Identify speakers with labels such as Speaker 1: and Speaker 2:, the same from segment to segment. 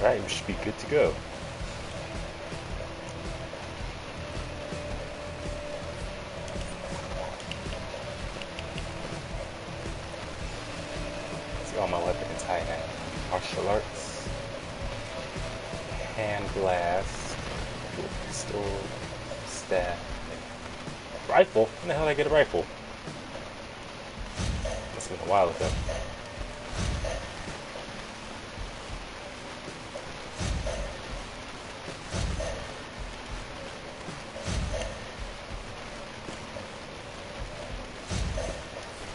Speaker 1: Alright, we should be good to go. See all my weapons high now. Martial arts, hand blast, pistol, staff, rifle. When the hell did I get a rifle? Must have been a while ago.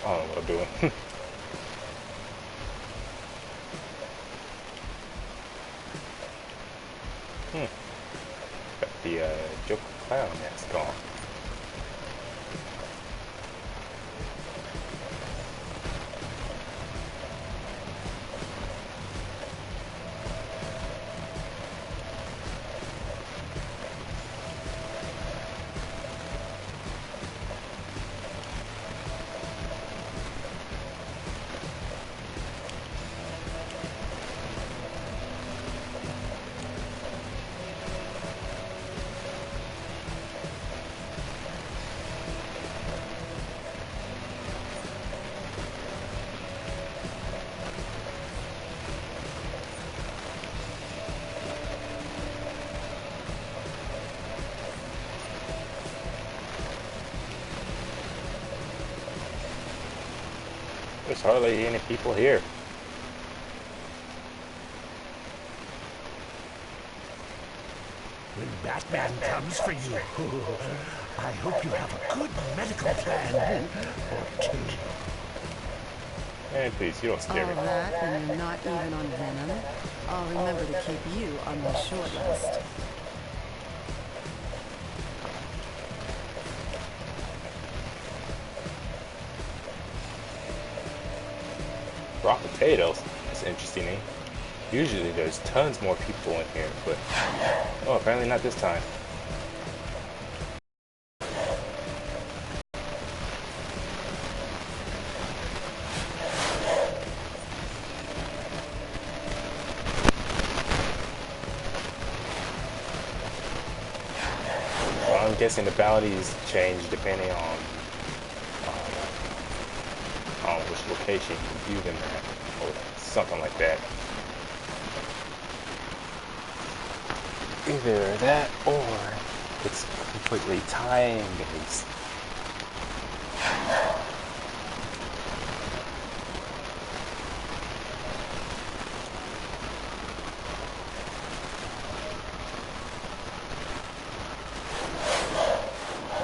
Speaker 1: I don't know what I'm doing. Got the Joker clown mask on. There's hardly any people here.
Speaker 2: When Batman comes for you, I hope you have a good medical plan or two.
Speaker 1: And please, you don't scare me.
Speaker 3: All that, and you're not even on Venom. I'll remember to keep you on my short list.
Speaker 1: Raw potatoes. That's interesting, eh? Usually there's tons more people in here, but oh, apparently not this time. Well, I'm guessing the bounties change depending on which location you view them at, or something like that. Either that, or it's completely time based.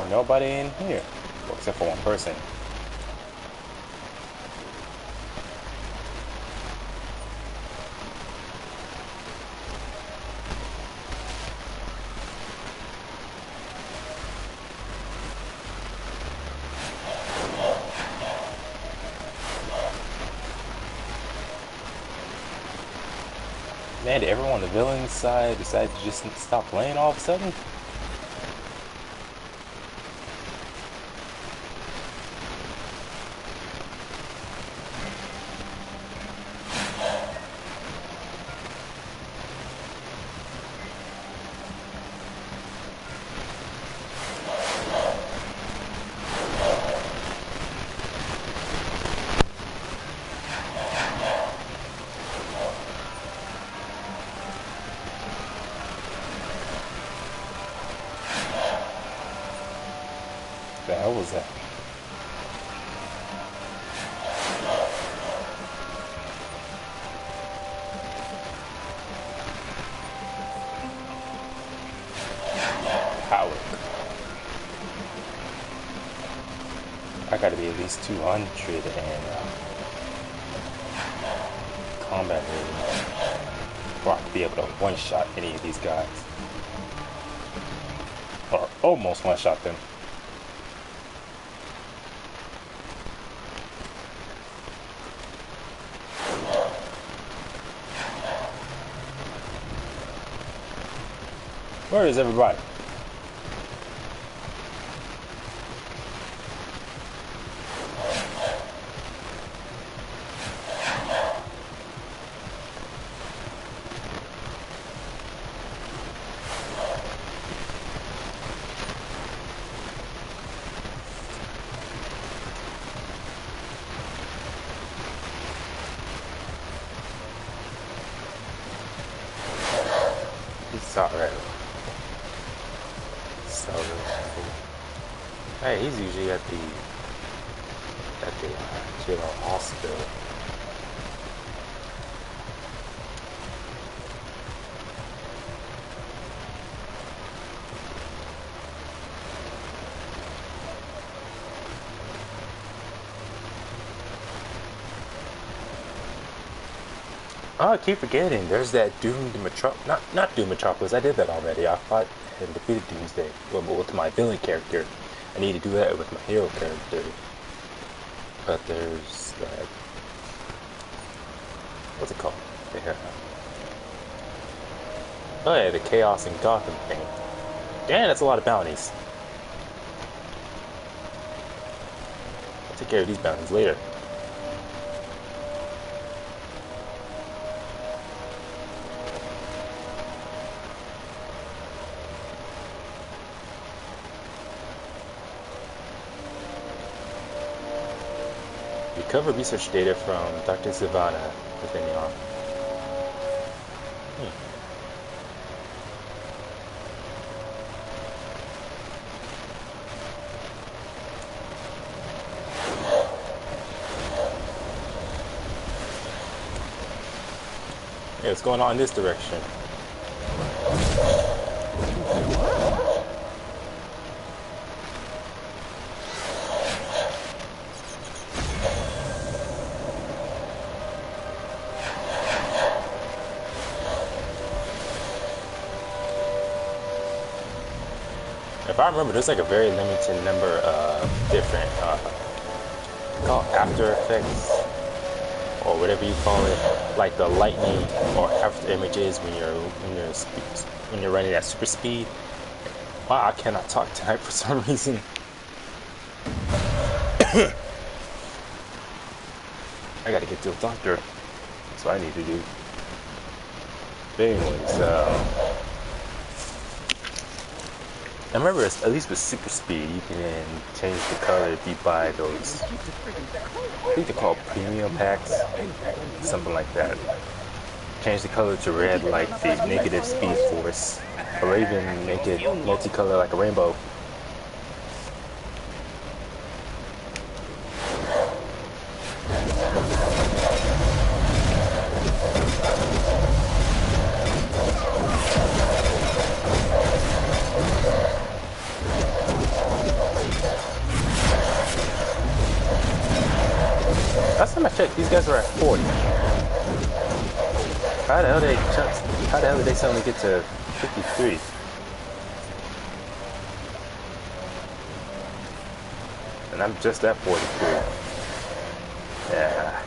Speaker 1: Nobody in here, well, except for one person. Man, did everyone on the villain side decide to just stop playing all of a sudden? The hell was that? gotta be at least 200 and combat rating for I to be able to one-shot any of these guys. Or almost one-shot them. Where is everybody? He's alright. So hey, he's usually at the general hospital. Oh, I keep forgetting. There's that Doomed not Doomed Metropolis. I did that already. I fought and defeated Doomsday, but with my villain character. I need to do that with my hero character. But there's that. What's it called? Yeah. Oh yeah, the Chaos and Gotham thing. Damn, that's a lot of bounties. I'll take care of these bounties later. Recover research data from Dr. Savannah within the arm. Yeah, what's going on in this direction? If I remember, there's like a very limited number of different called after effects or whatever you call it, like the lightning or after images when you're running at super speed. Wow, I cannot talk tonight for some reason. I gotta get to a doctor. That's what I need to do. But anyways, I remember, at least with super speed, you can change the color if you buy those. I think they're called premium packs, something like that. Change the color to red like the negative speed force, or even make it multicolor like a rainbow. Last time I checked, these guys were at 40. How the hell did they suddenly get to 53? And I'm just at 43. Yeah,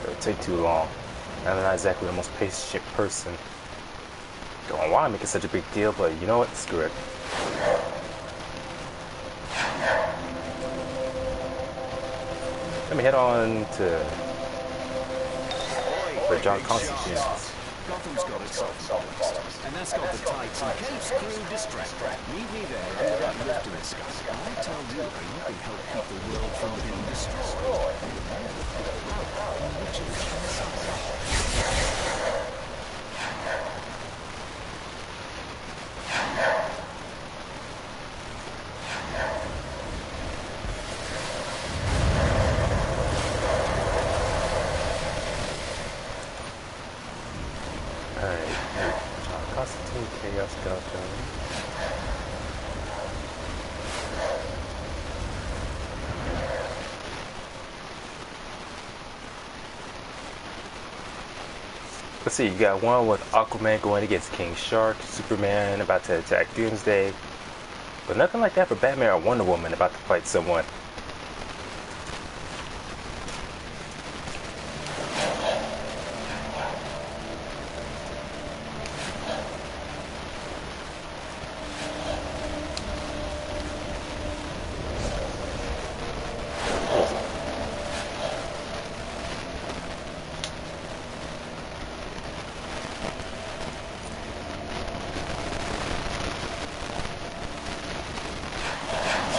Speaker 1: it'll take too long. I'm not exactly the most patient person. Don't know why I'm making such a big deal, but you know what? Screw it. Let me head on to where John Constantine is.
Speaker 4: Gotham's got itself balanced, and that's got the tights and capes crew distressed. Meet me there under that lift to discuss. I tell you, you can help keep the world from being destroyed.
Speaker 1: Chaos Gotham. Let's see, you got one with Aquaman going against King Shark, Superman about to attack Doomsday, but nothing like that for Batman or Wonder Woman about to fight someone.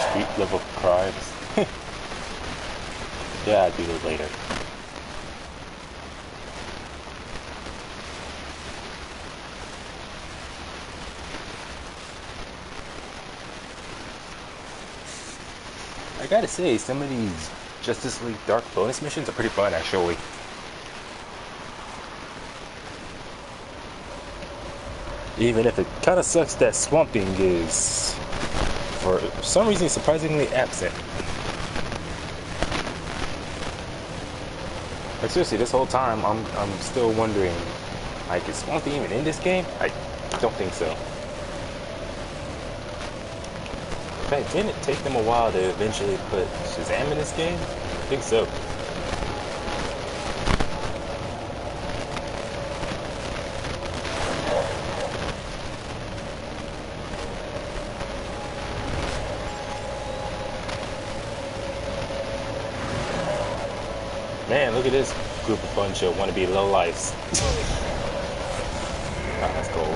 Speaker 1: Street level crimes. Yeah, I'll do those later. I gotta say, some of these Justice League Dark bonus missions are pretty fun, actually. Even if it kind of sucks that Swamp Thing is, for some reason, surprisingly absent. Like seriously, this whole time, I'm still wondering, like, is Swamp Thing even in this game? I don't think so. In fact, didn't it take them a while to eventually put Shazam in this game? I think so. Man, look at this group of bunch of wannabe lowlifes. Oh, that's cool.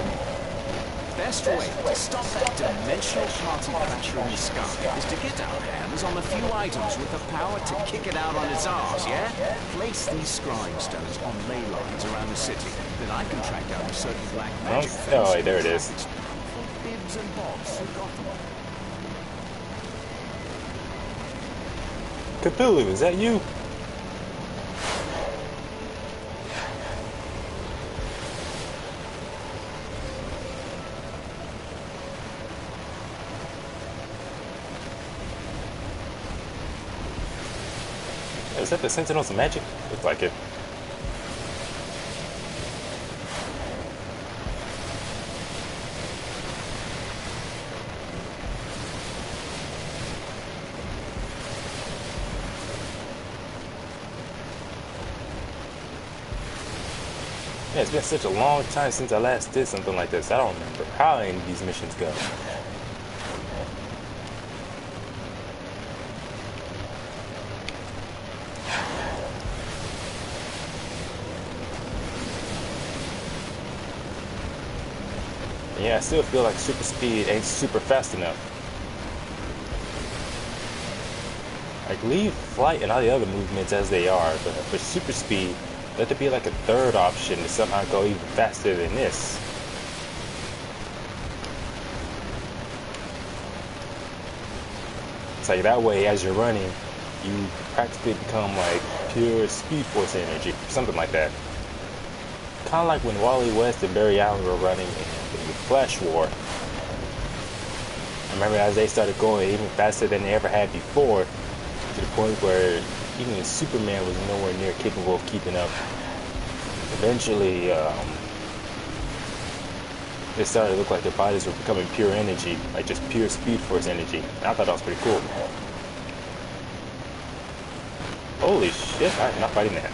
Speaker 4: Best way to stop that dimensional party crasher in the sky is to get our hands on a few items with the power to kick it out on its arse, yeah? Place these scrying stones on ley lines around the city. Then I can track down a certain black magic
Speaker 1: Oh, wait, there it is.
Speaker 4: Bibs and bobs who got them.
Speaker 1: Cthulhu, is that you? Is that the Sentinels of Magic? Looks like it. Yeah, it's been such a long time since I last did something like this. I don't remember how any of these missions go. Yeah, I still feel like super speed ain't super fast enough. Like, leave flight and all the other movements as they are, but for super speed, let there be like a third option to somehow go even faster than this. It's like that way, as you're running, you practically become like pure Speed Force energy, something like that. Kind of like when Wally West and Barry Allen were running in the Flash War. I remember as they started going even faster than they ever had before, to the point where even Superman was nowhere near capable of keeping up. Eventually, it started to look like their bodies were becoming pure energy, like just pure Speed Force energy. And I thought that was pretty cool. Holy shit, I'm not fighting that.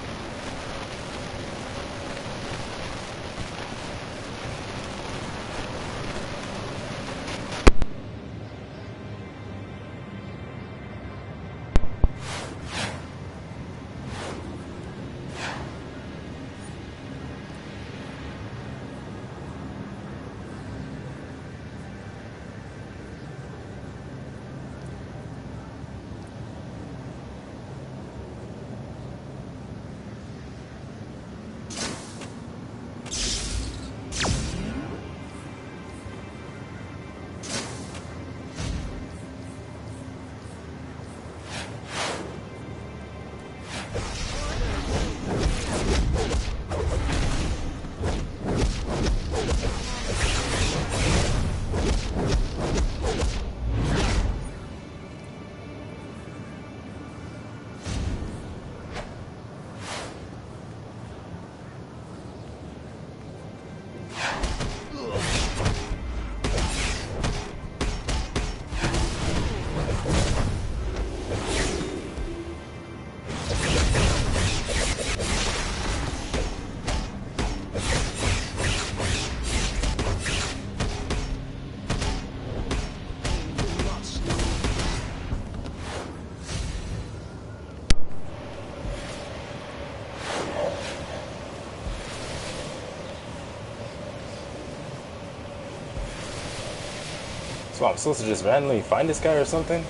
Speaker 1: So I'm supposed to just randomly find this guy or something?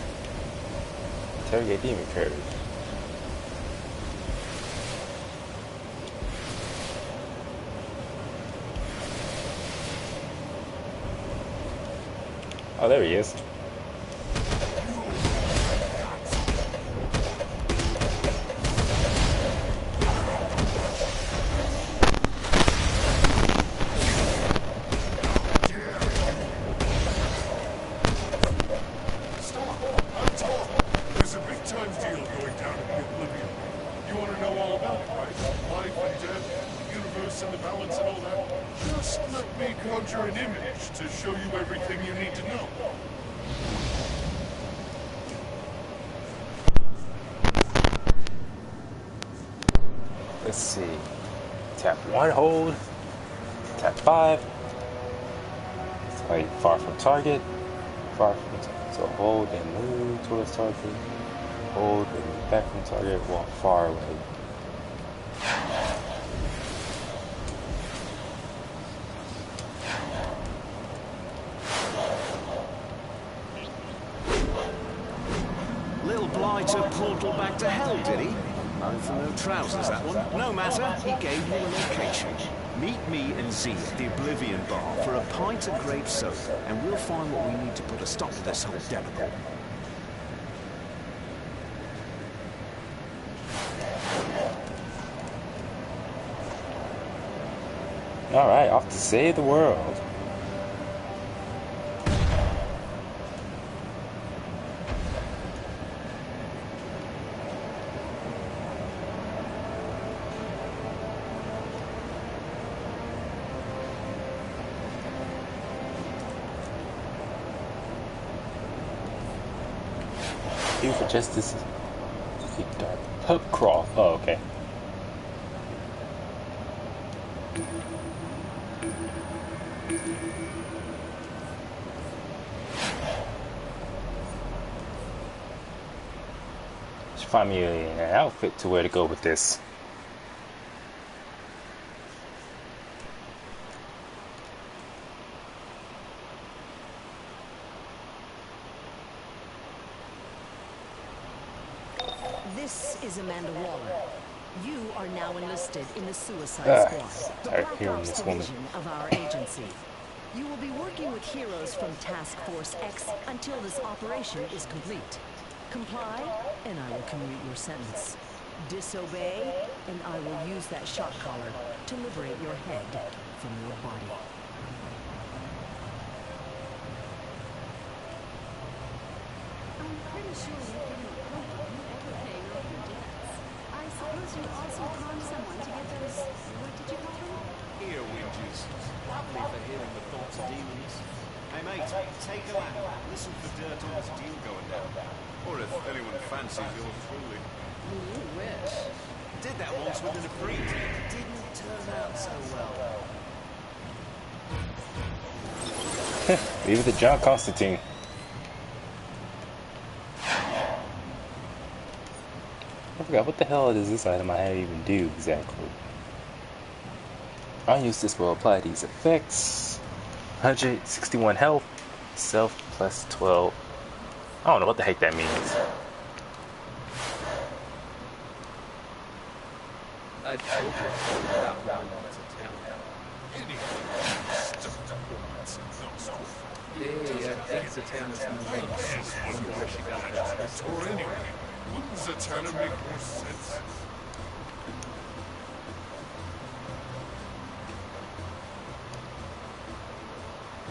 Speaker 1: Interrogate demon carriage. Oh, there he is.
Speaker 2: There's a big time deal going down in the Oblivion. You want to know all about it, right? Life and death, the universe and the balance and all that. Just let me conjure an image to show you everything you need to know.
Speaker 1: Let's see. Tap 1, hold. Tap 5. It's like far from target. Far from target. So hold and move towards target. Hold and back from target. Walk far away.
Speaker 4: Little blighter portal back to hell, did he? No for no trousers, that one. No matter, he gave you a location. Meet me and Z at the Oblivion Bar for a pint of grape soda, and we'll find what we need to put a stop to this whole debacle.
Speaker 1: Alright, off to save the world. You for justice. Pub crawl. Oh, okay. Should find me an outfit to where to go with this.
Speaker 3: This is Amanda Waller. You are now enlisted in the Suicide Squad, the
Speaker 1: tired
Speaker 3: Black
Speaker 1: hearing
Speaker 3: Ops
Speaker 1: this woman.
Speaker 3: division of our agency. You will be working with heroes from Task Force X until this operation is complete. Comply, and I will commute your sentence. Disobey, and I will use that shock collar to liberate your head from your body.
Speaker 5: I'm pretty sure you didn't ever pay off your debts. I suppose you also conned someone to get those, what did you call them?
Speaker 4: Earwinges. Lovely for hearing the thoughts of demons. Hey mate, take a lap. Listen for dirt on this deal going down. Or if anyone fancies yours truly.
Speaker 5: You wish.
Speaker 4: Did that once with an Ifrit. Didn't turn out so well.
Speaker 1: Leave it to John Constantine. I forgot what the hell does this item I have even do exactly. I use this will apply these effects. 161 health, self plus 12. I don't know what the heck that means.
Speaker 6: I told you about round to town. Yeah, that's Zatanna's new name. I wonder where she got that.
Speaker 2: Or anyway, wouldn't Zatanna make more sense?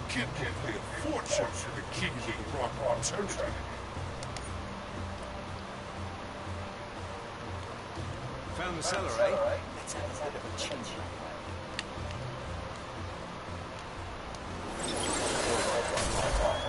Speaker 2: Kid will pay a fortune for the key to the rock of eternity.
Speaker 4: Found the cellar, eh? Let's have a bit of a change.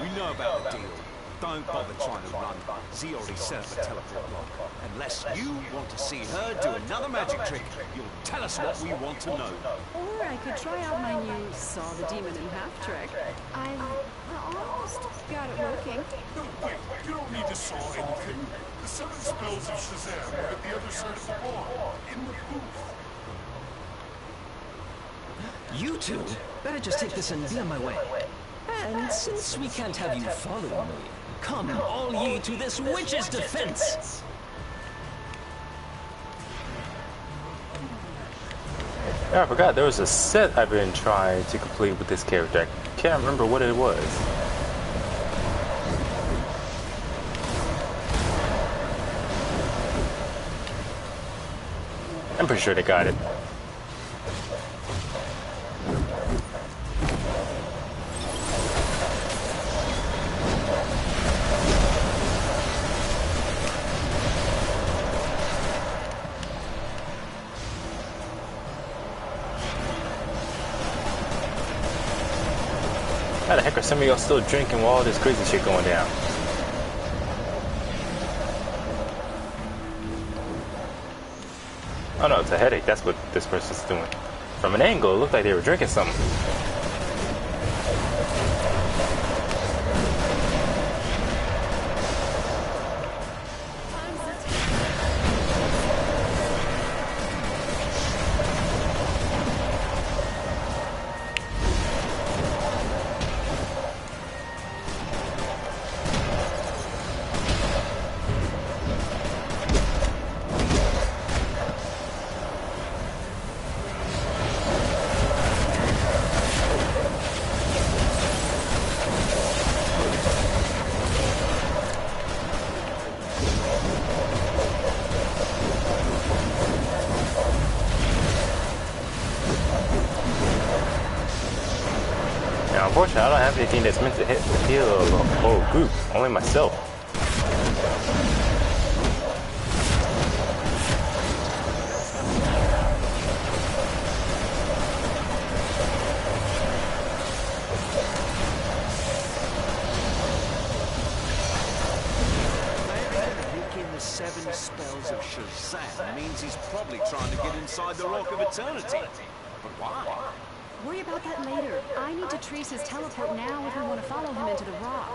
Speaker 4: We know about the deal. Don't bother trying to run. Z already set up a teleport block. Unless you want to see her do another magic trick, you'll tell us what we want to know.
Speaker 5: Or I could try out my new Saw the Demon in Half trick. I almost got it working.
Speaker 2: No, wait, you don't need to saw anything. The 7 spells of Shazam are at the other side of the bar, in the booth.
Speaker 7: You two? Better just take this and be on my way.
Speaker 4: And since we can't have you follow me, come all ye to this witch's defense!
Speaker 1: Yeah, I forgot there was a set I've been trying to complete with this character. I can't remember what it was. I'm pretty sure they got it. How the heck are some of y'all still drinking while all this crazy shit going down? Oh no, it's a headache. That's what this person's doing. From an angle, it looked like they were drinking something. Unfortunately, I don't have anything that's meant to heal the whole group, only myself.
Speaker 4: Making the 7 spells of Shazam means he's probably trying to get inside the Rock of Eternity. But why?
Speaker 5: Worry about that later. I need to trace his teleport now if we want to follow him into the rock.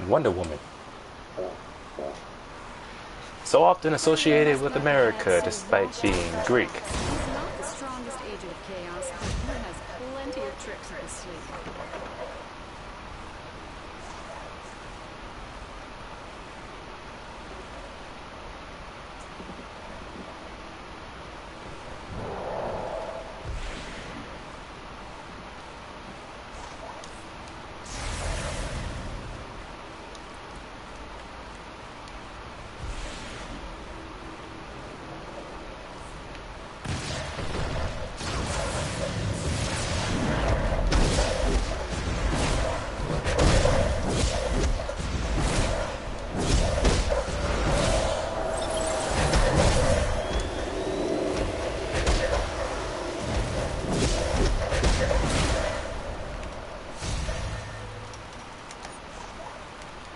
Speaker 1: Wonder Woman. So often associated with America despite being Greek.
Speaker 5: He's not the strongest agent of chaos, but he has plenty of tricks up his sleeve.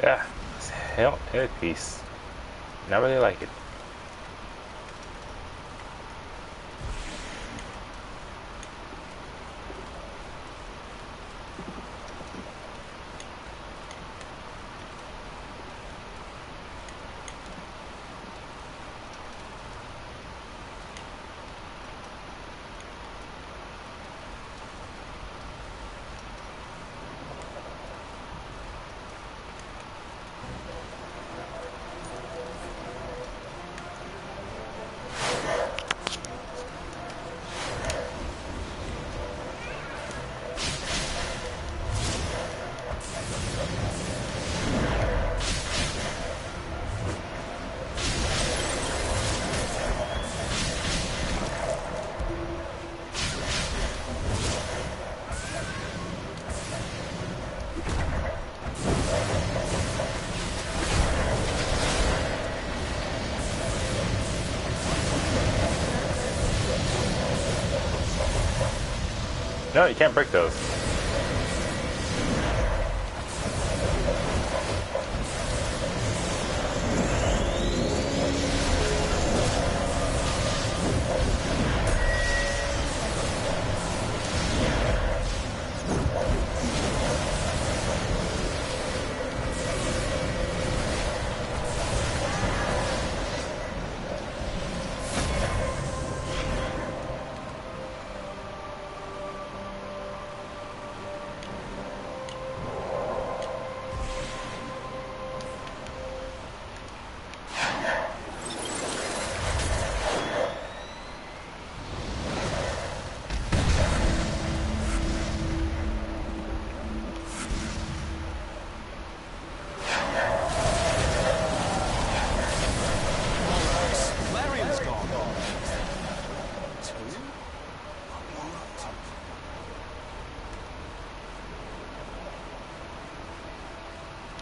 Speaker 1: Yeah, it's hell headpiece. Not really like it. No, you can't break those.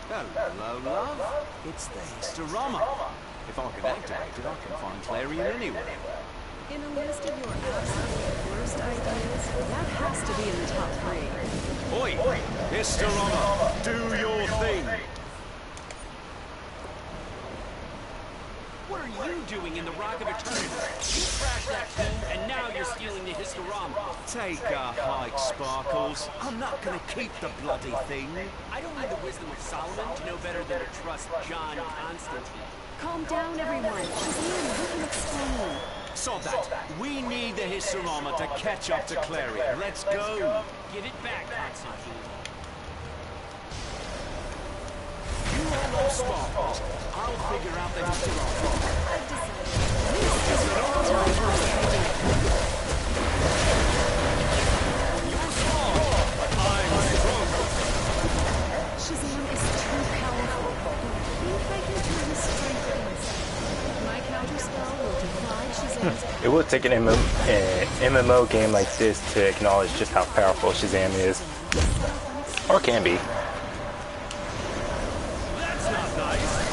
Speaker 4: Hello, love. It's the Historama. If I can activate it, I can find Clarion anywhere.
Speaker 5: In a list of your absolute worst ideas, that has to be in the top 3.
Speaker 4: Oi! Historama, do your thing!
Speaker 7: What are you doing in the Rock of Eternity? You trashed that tomb, and now you're stealing the Historama.
Speaker 4: Take a hike, Sparkles. I'm not gonna keep the bloody thing.
Speaker 7: I don't need the wisdom of Solomon to know better than to trust John Constantine.
Speaker 5: Calm down, everyone. Shazam, we can explain.
Speaker 4: So that, we need the Historama to catch up to Clarion. Let's go!
Speaker 7: Give it back, Constantine.
Speaker 4: You hold off Sparkles. I'll figure out the Historama.
Speaker 5: I've decided. This is your time for us to begin.
Speaker 4: You're small, but I'm strong.
Speaker 5: Shazam is too powerful. I think I can turn his strength against him. My counterspell will divide Shazam's
Speaker 1: It would take an MMO game like this to acknowledge just how powerful Shazam is, or can be.
Speaker 4: That's not nice.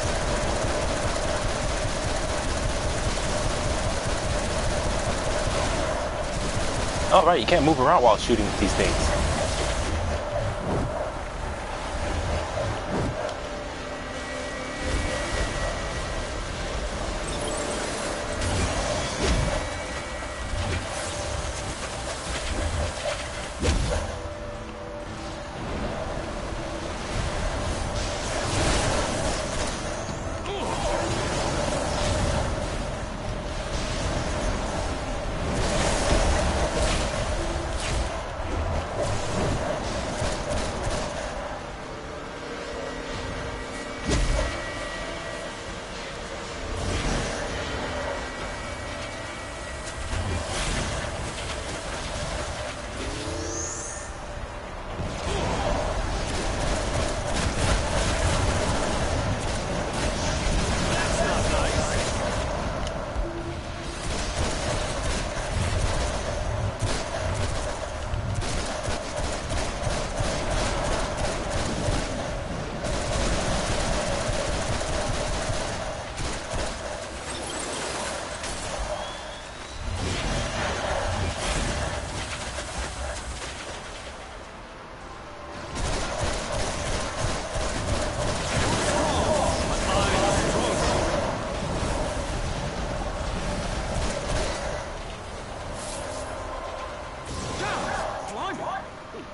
Speaker 1: Oh right, you can't move around while shooting these things.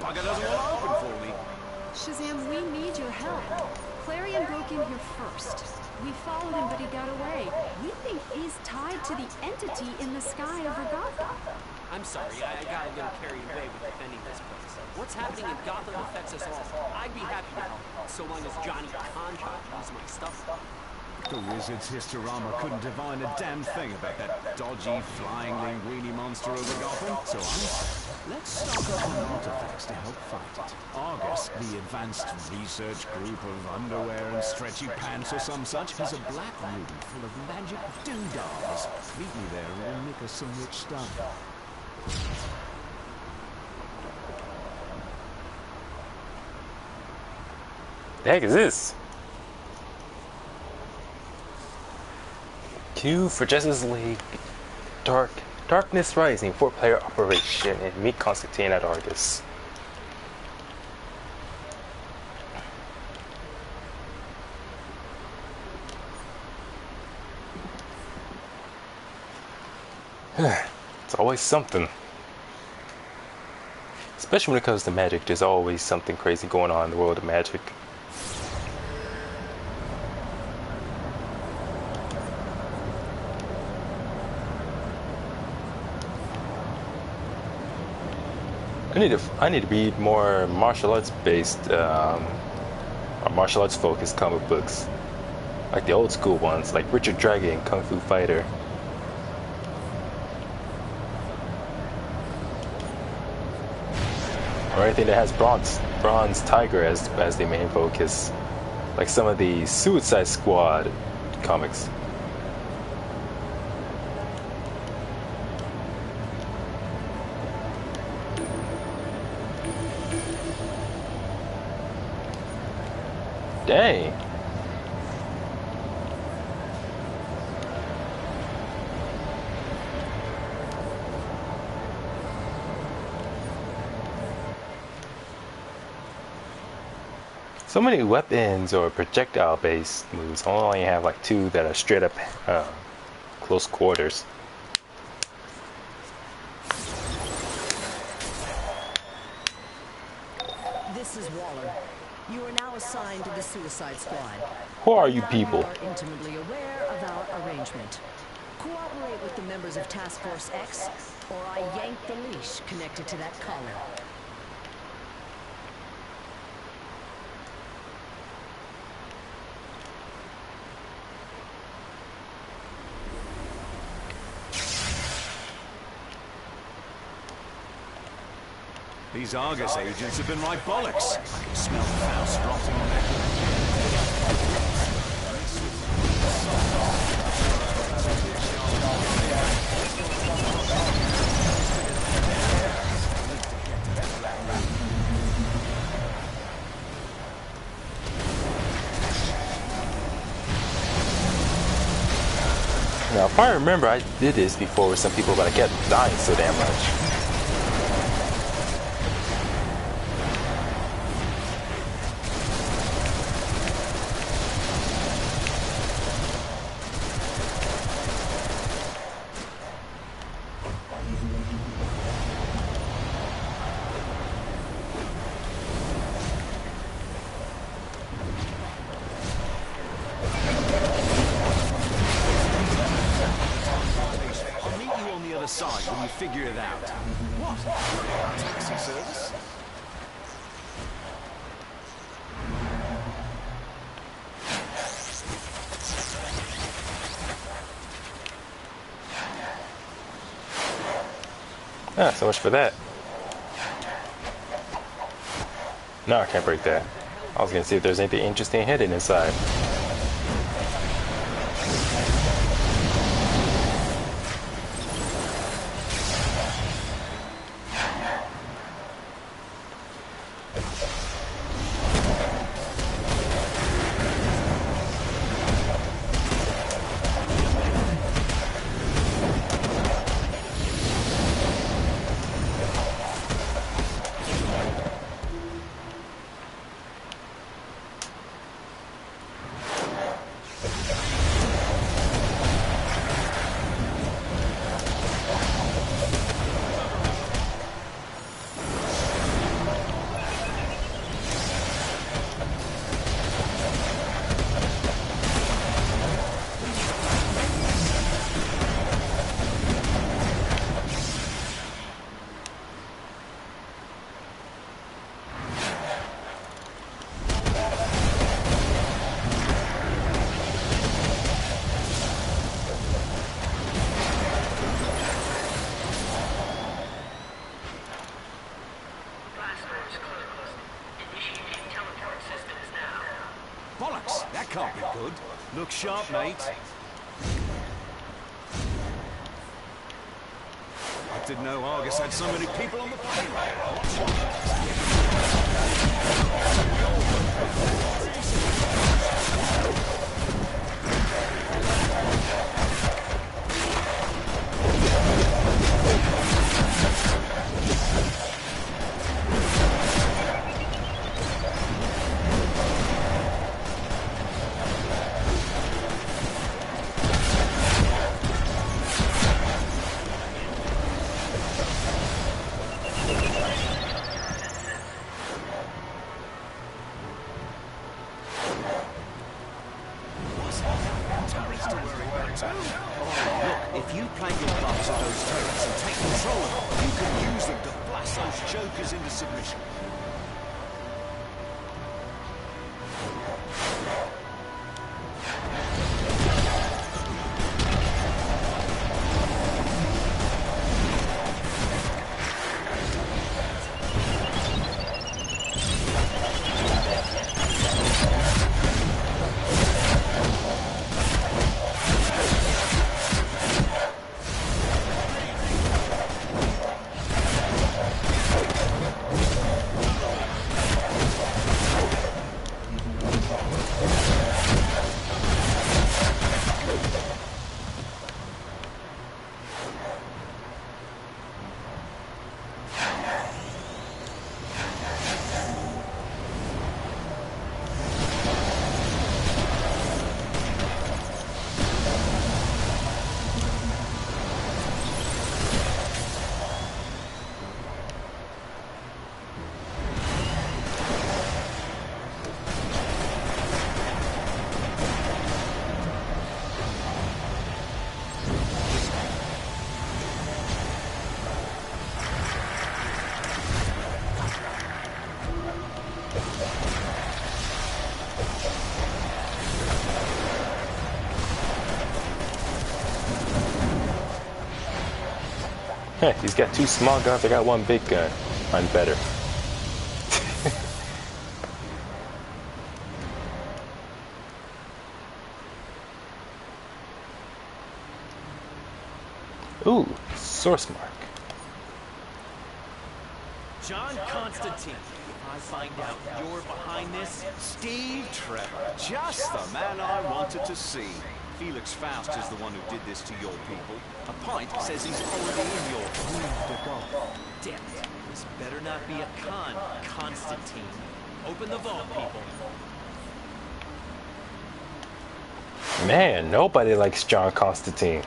Speaker 4: Bugger doesn't want to open for me.
Speaker 5: Shazam, we need your help. Clarion broke in here first. We followed him, but he got away. We think he's tied to the entity in the sky over Gotham.
Speaker 7: I'm sorry, I got a little carried away with defending this place. What's happening in Gotham affects us all. I'd be happy to help, so long as Johnny Conrad uses my stuff.
Speaker 4: The wizard's Historama couldn't divine a damn thing about that dodgy, flying linguini monster over Gotham, so let's stock up on artifacts to help fight it. Argus, the advanced research group of underwear and stretchy pants or some such, has a black room full of magic doodahs. Meet me there and we'll make us some rich stuff.
Speaker 1: The heck is this? Q for Justice League Darkness Rising 4-player operation and meet Constantine at Argus. It's always something. Especially when it comes to magic, there's always something crazy going on in the world of magic. I need to read more martial arts based, or martial arts focused comic books, like the old school ones, like Richard Dragon, Kung Fu Fighter. Or anything that has Bronze Tiger as the main focus, like some of the Suicide Squad comics. Dang. So many weapons or projectile based moves. I only have like 2 that are straight up close quarters.
Speaker 3: This is Waller. You are now assigned to the Suicide Squad.
Speaker 1: Who are you
Speaker 3: Now
Speaker 1: people?
Speaker 3: You are intimately aware of our arrangement. Cooperate with the members of Task Force X, or I yank the leash connected to that collar.
Speaker 4: These Argus agents have been right bollocks. I can smell the Faust rotting on their...
Speaker 1: Now, if I remember, I did this before with some people, but I kept dying so damn much.
Speaker 4: Side when you figure it out. What? Taxi service?
Speaker 1: Ah, so much for that. No, I can't break that. I was gonna see if there's anything interesting hidden inside.
Speaker 4: Bollocks! That can't be good. Look sharp, mate. I didn't know Argus had so many people on the Look, if you plant your butts at those turrets and take control of them, you can use them to blast those jokers into submission.
Speaker 1: He's got 2 small guns, I got 1 big gun. I'm better. Ooh, source mark.
Speaker 4: John Constantine. If I find out you're behind this, Steve Trevor. Just the man I wanted to see. Felix Faust is the one who did this to your people. A pint says he's already in your...
Speaker 7: Damn it. This better not be a con, Constantine. Open the vault, people.
Speaker 1: Man, nobody likes John Constantine.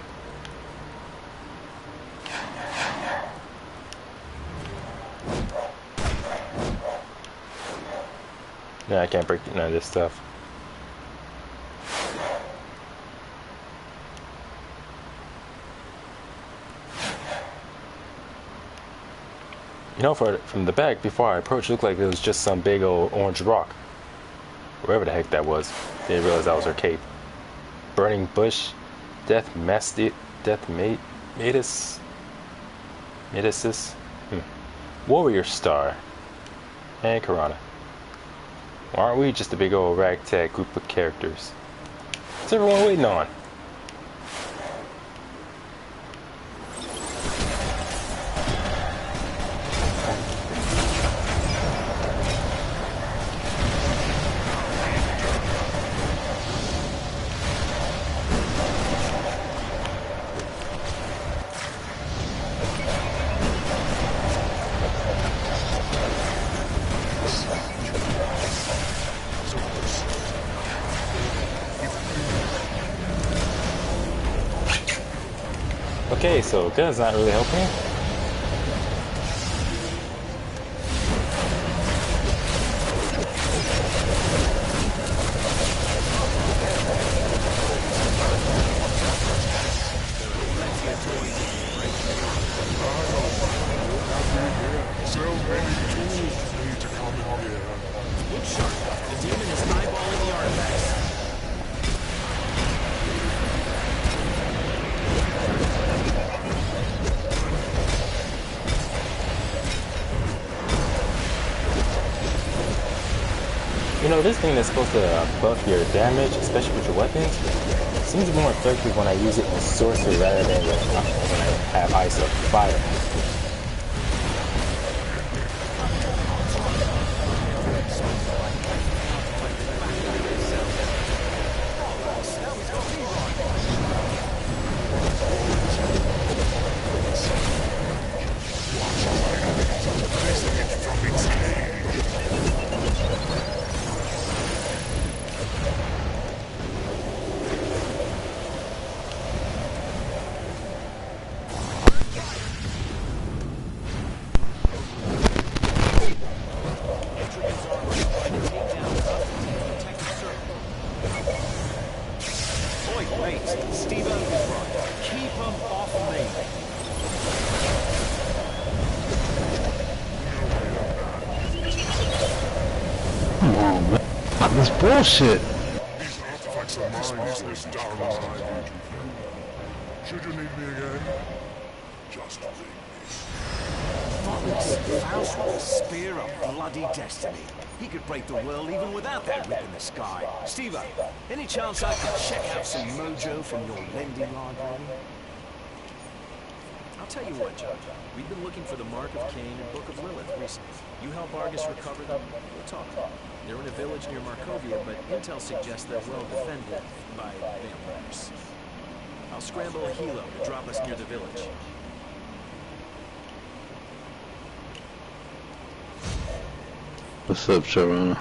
Speaker 1: No, I can't break none of this stuff. You know, from the back, before I approached, it looked like it was just some big old orange rock. Wherever the heck that was. Didn't realize that was her cape. Burning bush, death matus, warrior star, and Karana. Well, aren't we just a big old ragtag group of characters? What's everyone waiting on? Okay, so gun's not really helping.
Speaker 2: So many tools need to come in here.
Speaker 7: Look sharp. The demon is eyeballing the artifacts.
Speaker 1: You know, this thing that's supposed to buff your damage, especially with your weapons, seems more effective when I use it in sorcery rather than when I have ice or fire.
Speaker 8: This bullshit.
Speaker 2: These artifacts are mine. Is this downline? Should you need me again? Just ring me.
Speaker 4: Faust with a spear of bloody destiny. He could break the world even without that rip in the sky. Steve, any chance I could check out some mojo from your lending library?
Speaker 7: I'll tell you what, John. We've been looking for the Mark of Cain and Book of Lilith recently. You help Argus recover them, we'll talk. They're in a village near Markovia, but intel suggests they're well defended by vampires. I'll scramble a helo to drop us near the village.
Speaker 8: What's up, Sharona?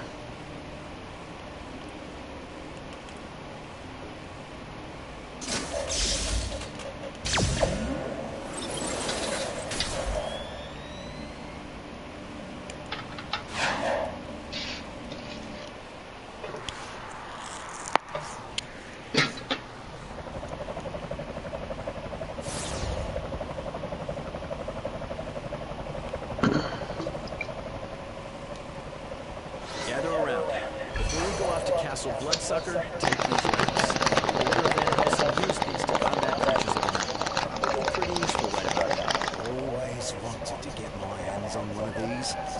Speaker 7: Bloodsucker, take these lamps. The Order of Van Helsing used these to combat creatures of the night. They're pretty useful right about now. Oh,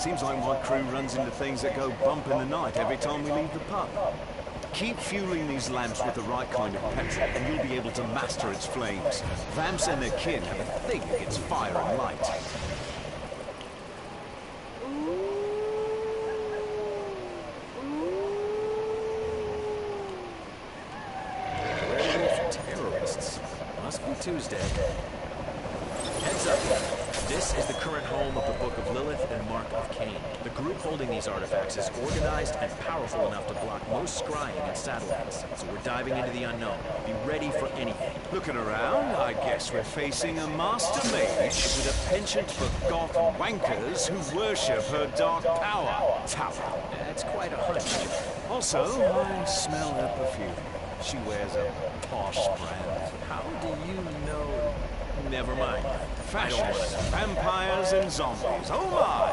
Speaker 4: Seems like my crew runs into things that go bump in the night every time we leave the pub. Keep fueling these lamps with the right kind of petrol, and you'll be able to master its flames. Vamps and their kin have a thing against fire and light.
Speaker 7: Terrorists. Must be Tuesday. Heads up. This is the current home of the Book of Lilith and Mark of Cain. The group holding these artifacts is organized and powerful enough to block most scrying and satellites. So we're diving into the unknown. Be ready for anything.
Speaker 4: Looking around, I guess we're facing a master mage with a penchant for goth wankers who worship her dark power. Tower.
Speaker 7: That's quite a hunch.
Speaker 4: Also, I smell her perfume. She wears a posh brand.
Speaker 7: How do you know? Never mind.
Speaker 4: Fascists, vampires, and zombies. Oh my!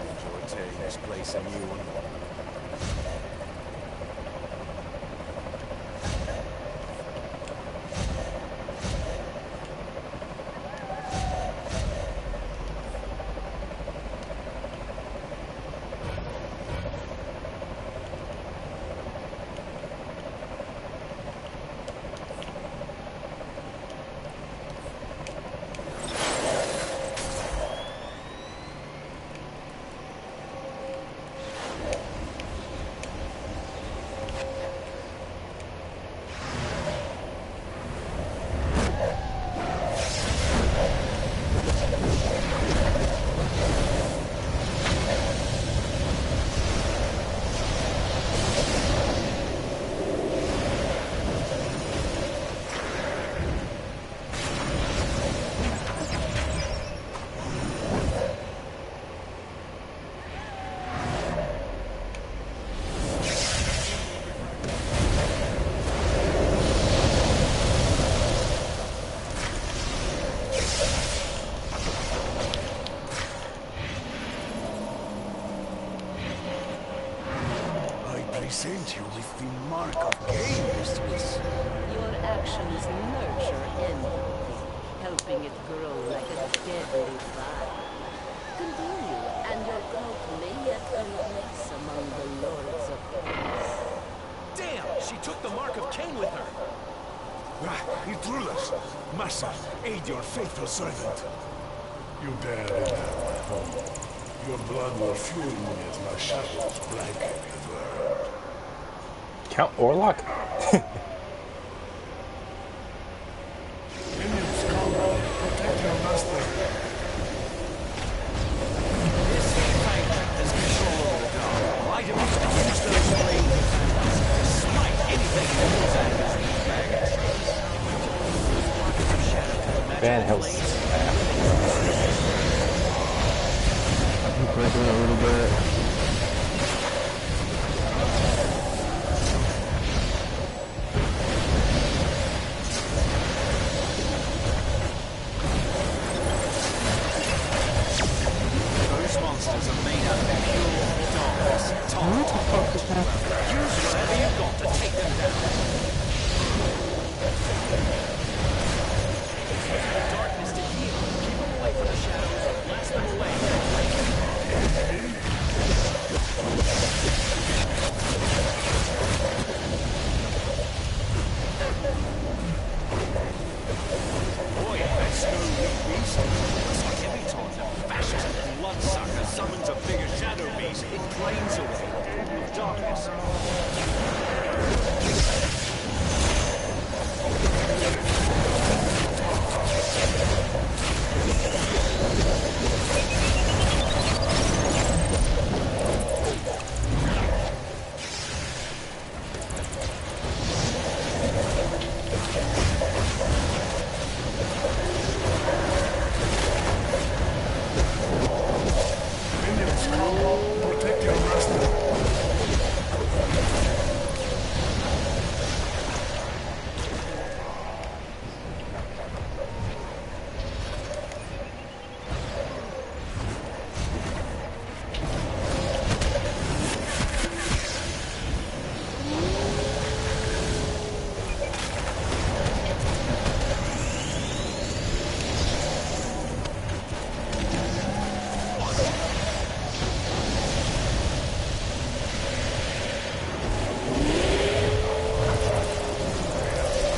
Speaker 4: Enjoy tearing this place a new one. Present you with the Mark of Cain, mistress.
Speaker 3: Your actions nurture envy, helping it grow like a deadly fire. Continue, and your cult may yet earn a place among the lords of peace.
Speaker 7: Damn! She took the Mark of Cain with her!
Speaker 2: Intrulas! Massa, aid your faithful servant. You dare enter my home. Your blood will fuel me as my shadows blanket the world.
Speaker 1: Count Orlok?
Speaker 2: Minions, come. Protect your master.
Speaker 4: This tank has control over the dark. Light him up and use those flames to smite anything that moves out of his bag.
Speaker 1: Van Helsing.
Speaker 8: I can break it a little bit.
Speaker 4: Those monsters are made out of pure darkness. Tom, use whatever you've got to take them down.
Speaker 7: Darkness did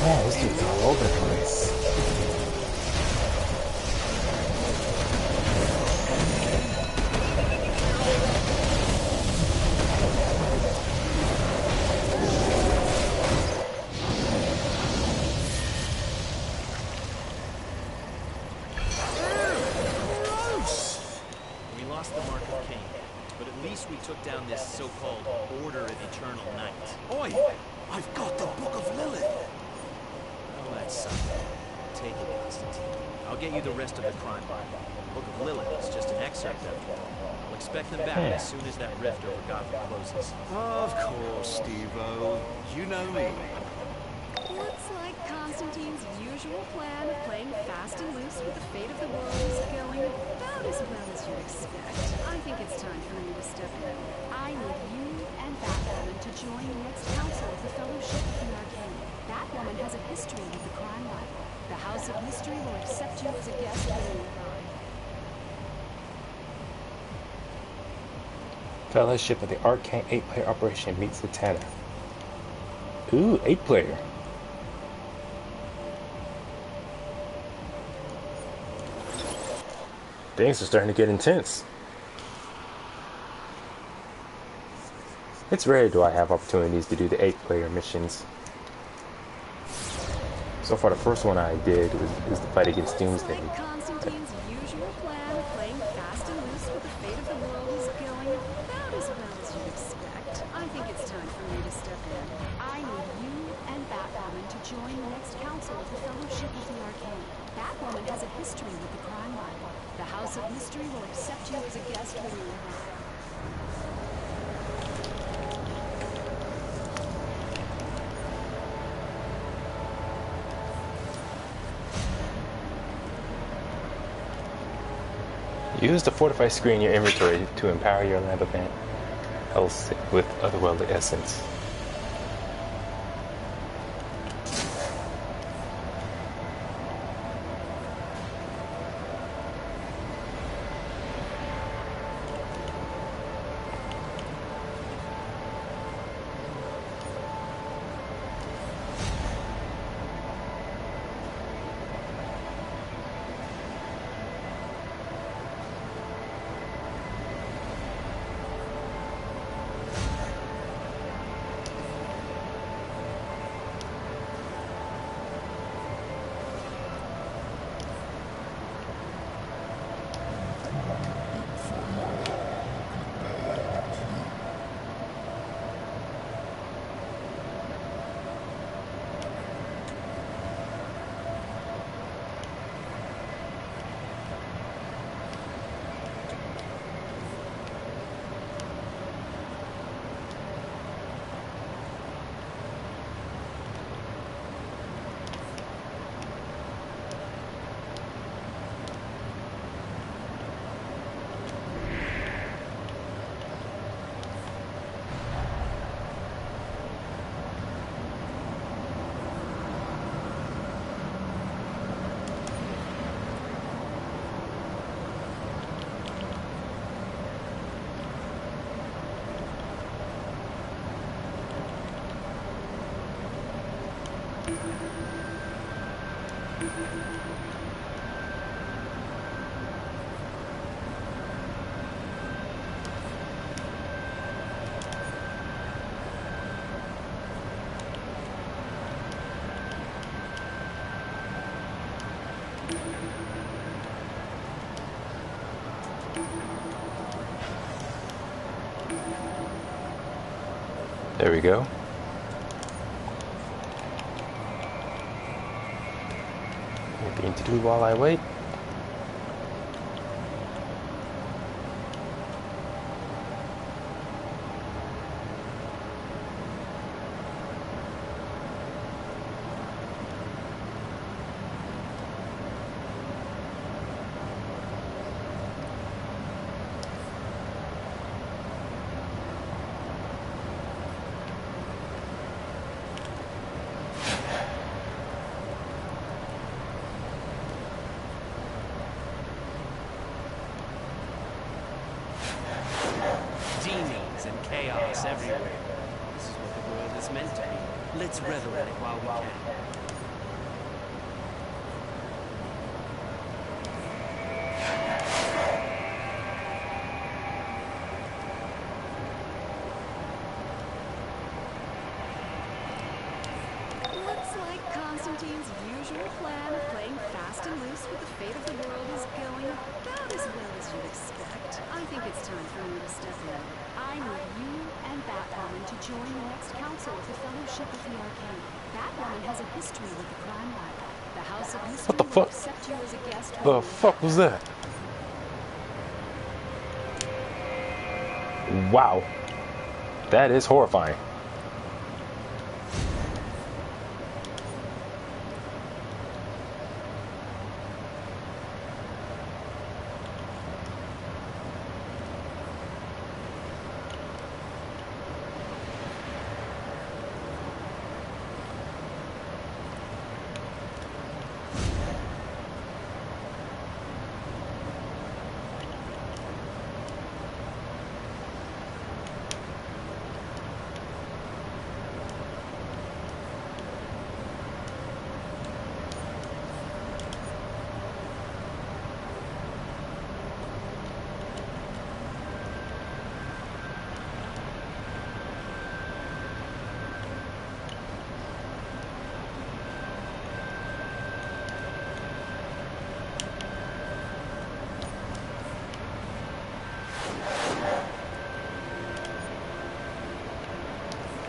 Speaker 1: Man, this dude's all over the place.
Speaker 7: We lost the Mark of Cain, but at least we took down this so-called Order of Eternal Night.
Speaker 4: Oi! I've got the Book of Lilith!
Speaker 7: Oh, that's something. Take it, Constantine. I'll get you the rest of the crime Bible. The Book of Lilith is just an excerpt after all. I'll expect them back as soon as that rift over Gotham closes.
Speaker 4: Of course, Steve-O. You know me.
Speaker 5: Looks like Constantine's usual plan of playing fast and loose with the fate of the world is going about as well as you'd expect. I think it's time for me to step in. I need you and Batwoman to join the next council of the Fellowship of the Arcane. Batwoman has a history with the crime Bible. The House of Mystery will accept you as a guest when you arrive.
Speaker 1: Fellowship of the Arcane 8-player operation meets the Tanner. Ooh, 8-player. Things are starting to get intense. It's rare do I have opportunities to do the 8-player missions. So far, the first one I did is the fight against Doomsday.
Speaker 5: Looks like Constantine's usual plan of playing fast and loose with the fate of the world is going about as well as you'd expect. I think it's time for me to step in. I need you and Batwoman to join the next council of the Fellowship of the Arcane. Batwoman has a history with the crime Bible. The House of Mystery will accept you as a guest when you arrive.
Speaker 1: Use the fortify screen in your inventory to empower your lamp of health with otherworldly essence. There we go. Anything to do while I wait?
Speaker 7: Demons and chaos everywhere. This is what the world is meant to be. Let's revel in it while we can.
Speaker 5: usual plan of playing fast and loose with the fate of the world is going about as well as you'd expect. I think it's time for me to step in. I need you and Batwoman to join the next council of the Fellowship of the Arcane. Batwoman has a history with the crime lab. The House of Mystery
Speaker 1: What the
Speaker 5: will
Speaker 1: fuck?
Speaker 5: accept you as a guest.
Speaker 1: The fuck was that? Wow. That is horrifying.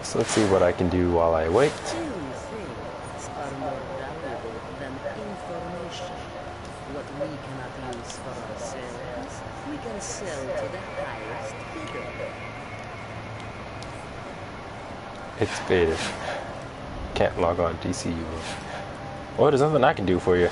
Speaker 1: So let's see what I can do while I wait.
Speaker 3: Two things are more valuable than information. What we cannot use for ourselves, we can sell to the highest bidder.
Speaker 1: It's faded. Can't log on DCU. Well, there's nothing I can do for you.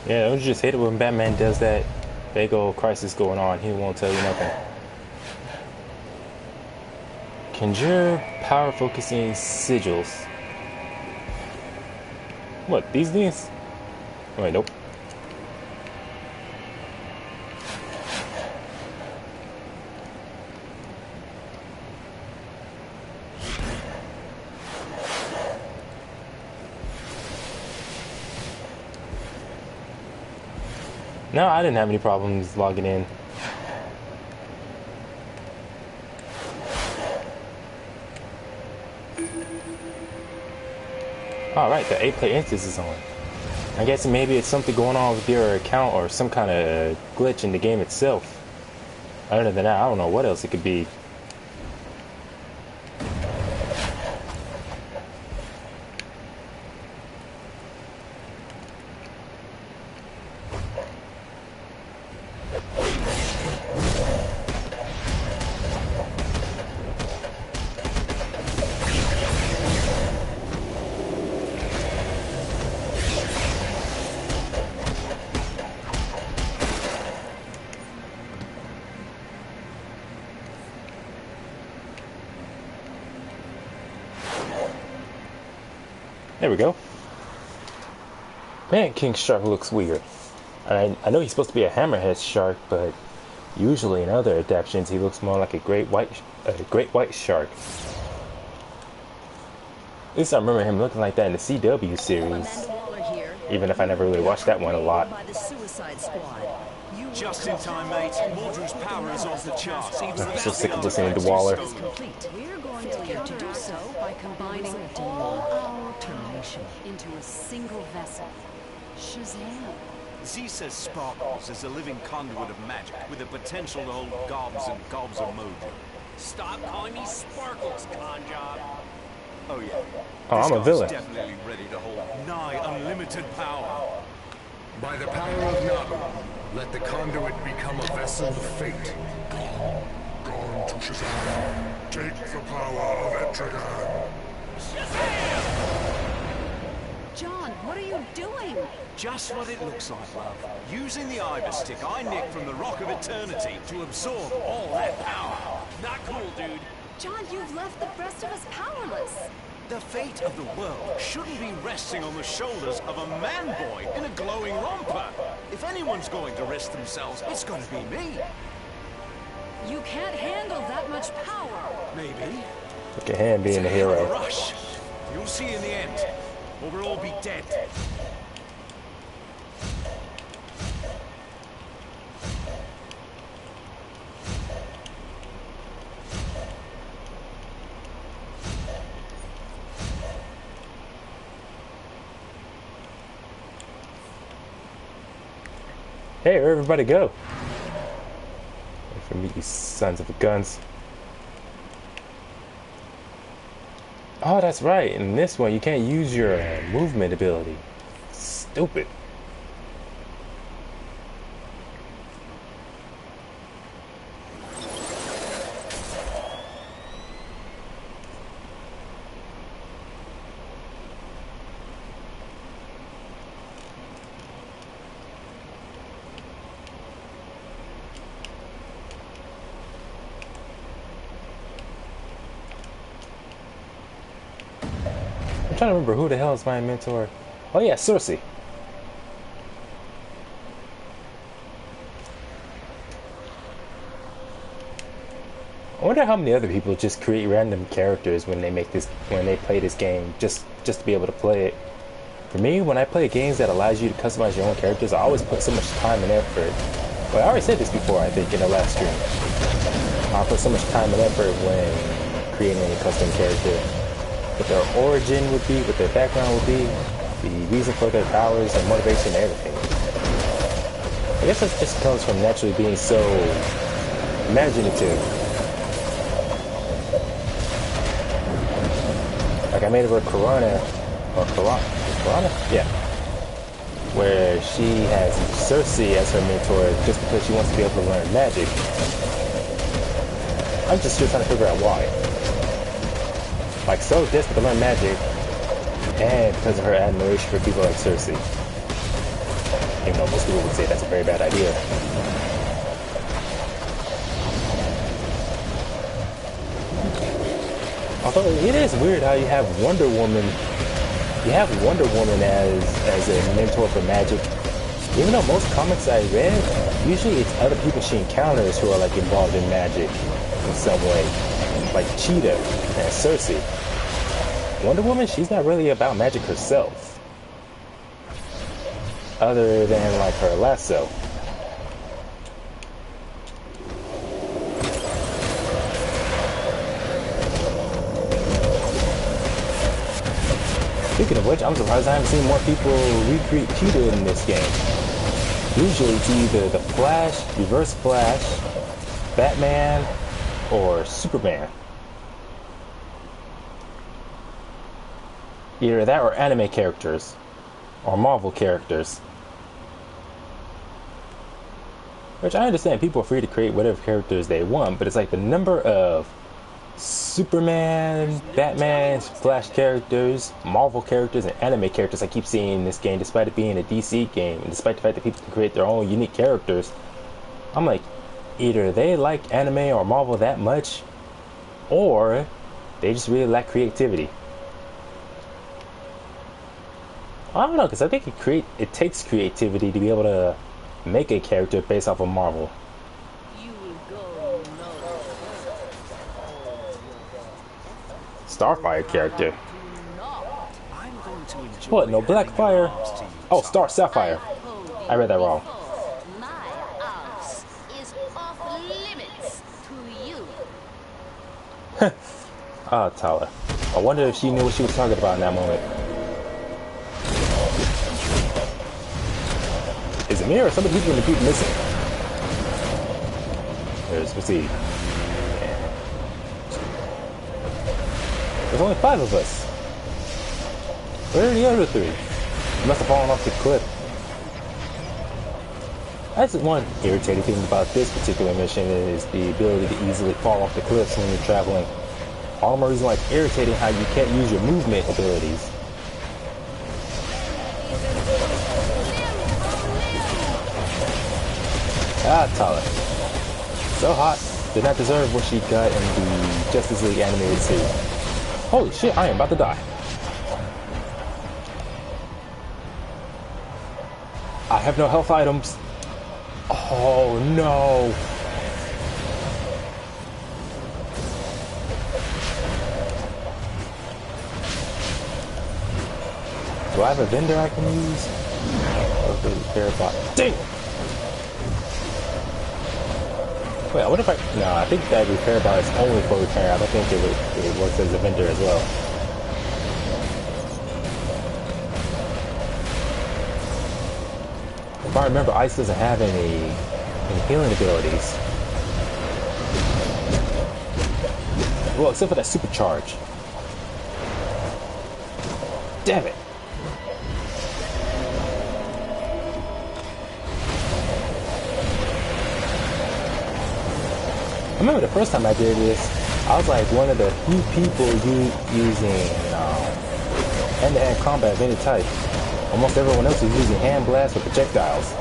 Speaker 1: Yeah, don't you just hate it when Batman does that? Big old crisis going on, he won't tell you nothing. Conjure power focusing sigils. What, these things? Wait, nope. No, I didn't have any problems logging in. Alright, the 8-player instance is on. I guess maybe it's something going on with your account or some kind of glitch in the game itself. Other than that, I don't know what else it could be. There we go. Man, King Shark looks weird. I know he's supposed to be a hammerhead shark, but usually in other adaptations he looks more like a great white shark. At least I remember him looking like that in the CW series. Even if I never really watched that one a lot.
Speaker 4: Just in time, mate. Mordru's power is off the charts.
Speaker 1: I'm so sick of listening to Waller.
Speaker 5: We're going to get to do so by combining all our termination into a single vessel. Shazam!
Speaker 4: Z says Sparkles is a living conduit of magic with the potential to hold gobs and gobs of Mojo.
Speaker 9: Stop calling me Sparkles, conjob.
Speaker 4: Oh yeah.
Speaker 1: Oh, I'm a villain.
Speaker 4: Definitely ready to hold nigh unlimited power.
Speaker 2: By the power of Nabu, let the conduit become a vessel of fate. Gone to Shazam. Take the power of Etrigan.
Speaker 5: John, what are you doing?
Speaker 4: Just what it looks like, love. Using the Ibis stick I nicked from the Rock of Eternity to absorb all that power.
Speaker 9: Not cool, dude.
Speaker 5: John, you've left the rest of us powerless.
Speaker 4: The fate of the world shouldn't be resting on the shoulders of a man-boy in a glowing romper. If anyone's going to risk themselves, it's gonna be me.
Speaker 5: You can't handle that much power.
Speaker 4: Maybe.
Speaker 1: Look at him being the
Speaker 4: A
Speaker 1: hero.
Speaker 4: rush. You'll see in the end, or we'll all be dead.
Speaker 1: Hey, where everybody go? Wait for me, you sons of guns. Oh, that's right. In this one, you can't use your movement ability. Stupid. I'm trying to remember who the hell is my mentor. Oh yeah, Cersei. I wonder how many other people just create random characters when they play this game just to be able to play it. For me, when I play games that allows you to customize your own characters, I always put so much time and effort. Well, I already said this before, I think, in the last stream. I put so much time and effort when creating a custom character. What their origin would be, what their background would be, the reason for their powers and motivation and everything. I guess that just comes from naturally being so imaginative. Like I made her Corona, or Corona? Yeah. Where she has Cersei as her mentor just because she wants to be able to learn magic. I'm just still trying to figure out why. Like, so desperate to learn magic, and because of her admiration for people like Cersei. Even though most people would say that's a very bad idea. Although it is weird how you have Wonder Woman. You have Wonder Woman as a mentor for magic. Even though most comics I read, usually it's other people she encounters who are like involved in magic in some way. Like Cheetah and Cersei. Wonder Woman, she's not really about magic herself. Other than like her lasso. Speaking of which, I'm surprised I haven't seen more people recreate Cheetah in this game. Usually it's either the Flash, Reverse Flash, Batman, or Superman. Either that or anime characters. Or Marvel characters. Which I understand, people are free to create whatever characters they want, but it's like the number of Superman, Batman, Flash characters, Marvel characters, and anime characters I keep seeing in this game, despite it being a DC game, and despite the fact that people can create their own unique characters. I'm like, either they like anime or Marvel that much, or they just really lack creativity. I don't know, because I think it takes creativity to be able to make a character based off of Marvel. Starfire character. What? No Blackfire? Oh, Star Sapphire. I read that wrong.
Speaker 10: My arms is off limits to you.
Speaker 1: Ah, Tala. I wonder if she knew what she was talking about in that moment. Is it me or some of the people in the group missing? Let's see. There's only 5 of us. Where are the other 3? They must have fallen off the cliff. That's one irritating thing about this particular mission is the ability to easily fall off the cliffs when you're traveling. All the more reason why it's irritating how you can't use your movement abilities. Ah, Tala. So hot. Did not deserve what she got in the Justice League animated series. Holy shit, I am about to die. I have no health items. Oh no. Do I have a vendor I can use? Repair bot. Dang! Wait, I wonder if I... No, I think that repair bot is only for repair. I don't think it works as a vendor as well. If I remember, Ice doesn't have any healing abilities. Well, except for that supercharge. Damn it! I remember the first time I did this, I was like one of the few people using hand-to-hand combat of any type. Almost everyone else was using hand blasts or projectiles.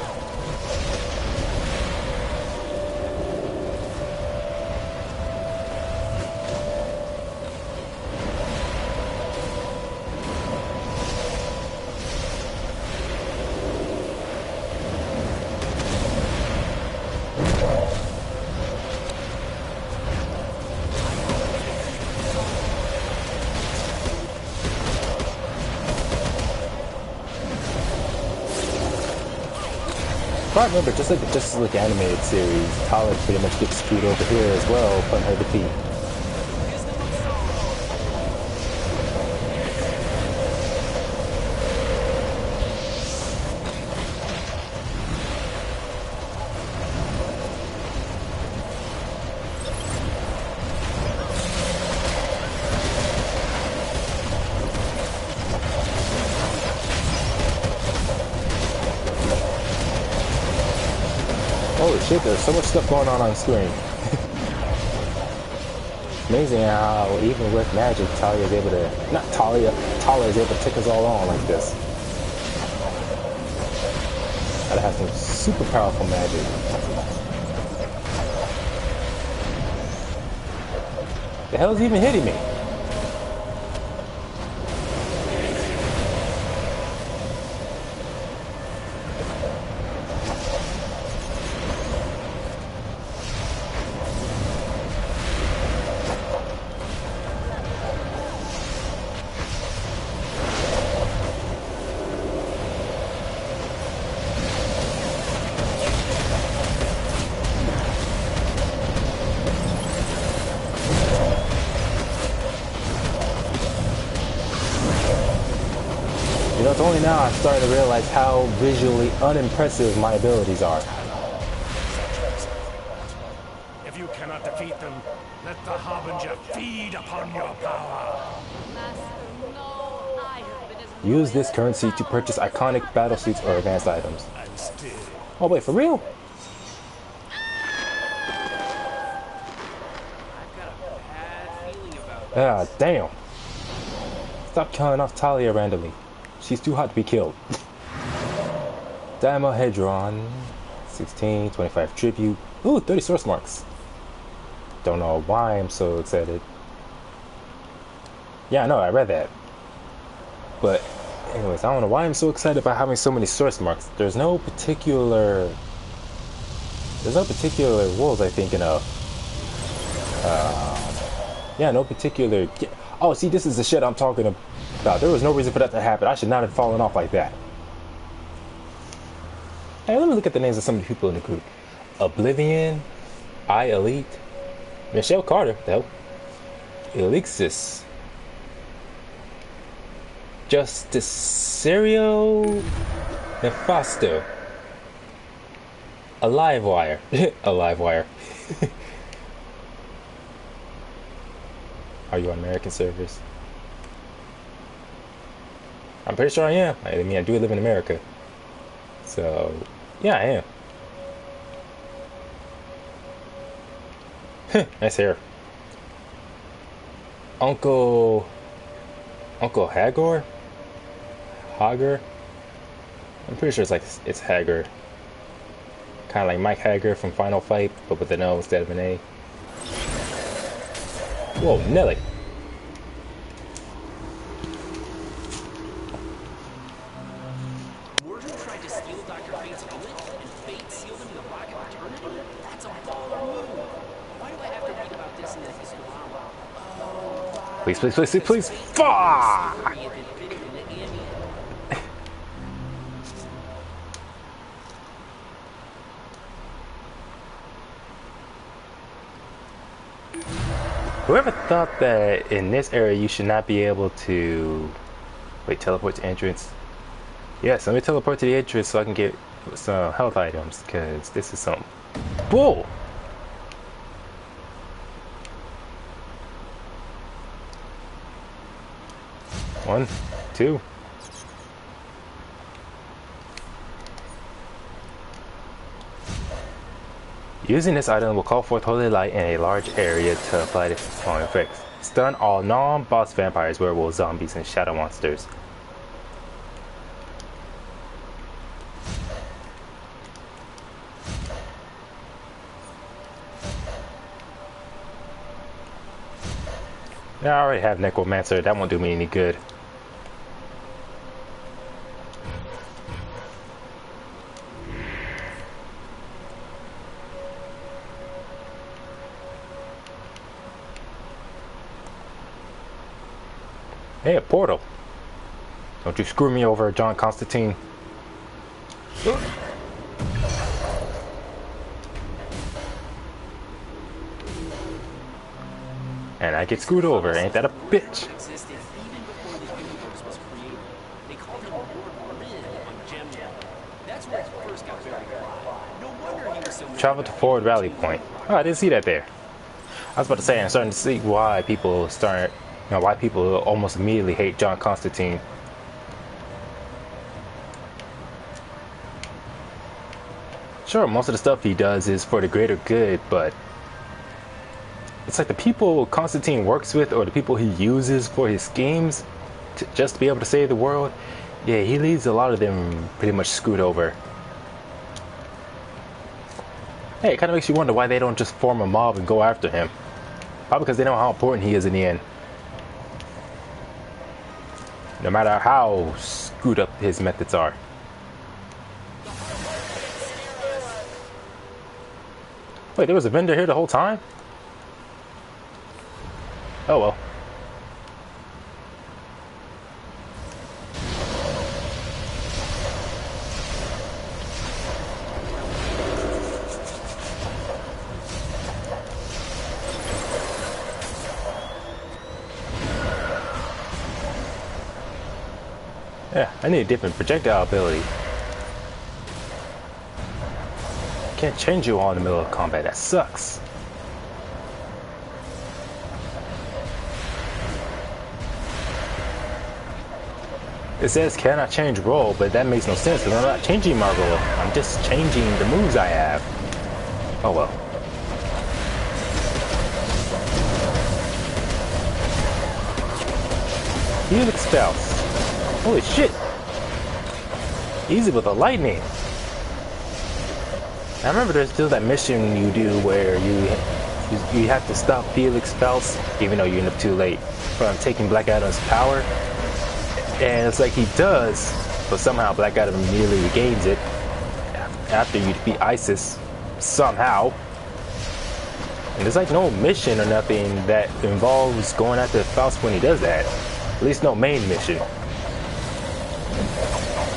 Speaker 1: If I remember, just like the Justice League animated series, Tyler pretty much gets screwed over here as well upon her defeat. Holy shit, there's so much stuff going on screen. Amazing how even with magic, Talia is able to, not Talia, Talia is able to take us all on like this. Gotta have some super powerful magic. The hell is even hitting me? You know, it's only now I'm starting to realize how visually unimpressive my abilities are.
Speaker 2: If you cannot defeat them, let the Harbinger feed upon your power.
Speaker 1: Use this currency to purchase iconic battlesuits or advanced items. Oh wait, for real? Ah, damn. Stop killing off Talia randomly. She's too hot to be killed. Damahedron. 16, 25 tribute. Ooh, 30 source marks. Don't know why I'm so excited. Yeah, I know, I read that. But, anyways, I don't know why I'm so excited about having so many source marks. There's no particular wolves I'm thinking of. Yeah, no particular... Oh, see, this is the shit I'm talking about. There was no reason for that to happen. I should not have fallen off like that. Hey, let me look at the names of some of the people in the group. Oblivion, I Elite, Michelle Carter, though. Elixis, Justicerio, Nefasto, a live wire. A live wire. Are you on American servers? I'm pretty sure I am. I mean, I do live in America. So, yeah, I am. Nice hair. Uncle Hagar? Hagar? I'm pretty sure it's Hagar. Kind of like Mike Hagar from Final Fight, but with an O instead of an A. Whoa, Nelly. Please, please, please, please, please. Fuck! Whoever thought that in this area you should not be able to... Wait, teleport to entrance? Yes, let me teleport to the entrance so I can get some health items, because this is some bull! 1, 2. Using this item will call forth holy light in a large area to apply the following effects. Stun all non-boss vampires, werewolves, zombies, and shadow monsters. Yeah, I already have Necromancer. That won't do me any good. Hey, a portal. Don't you screw me over, John Constantine. And I get screwed over. Ain't that a bitch? Travel to forward rally point. Oh, I didn't see that there. I was about to say, I'm starting to see why people start... You know, why people almost immediately hate John Constantine. Sure, most of the stuff he does is for the greater good, but it's like the people Constantine works with or the people he uses for his schemes to just be able to save the world, yeah, he leaves a lot of them pretty much screwed over. Hey, it kind of makes you wonder why they don't just form a mob and go after him. Probably because they know how important he is in the end. No matter how screwed up his methods are. Wait, there was a vendor here the whole time? Oh well. Yeah, I need a different projectile ability. Can't change you all in the middle of combat, that sucks. It says cannot change role, but that makes no sense because I'm not changing my role. I'm just changing the moves I have. Oh well. Helix Spouse. Holy shit! Easy with the lightning. I remember there's still that mission you do where you have to stop Felix Faust, even though you end up too late, from taking Black Adam's power. And it's like he does, but somehow Black Adam immediately regains it after you defeat ISIS somehow. And there's like no mission or nothing that involves going after Faust when he does that. At least no main mission.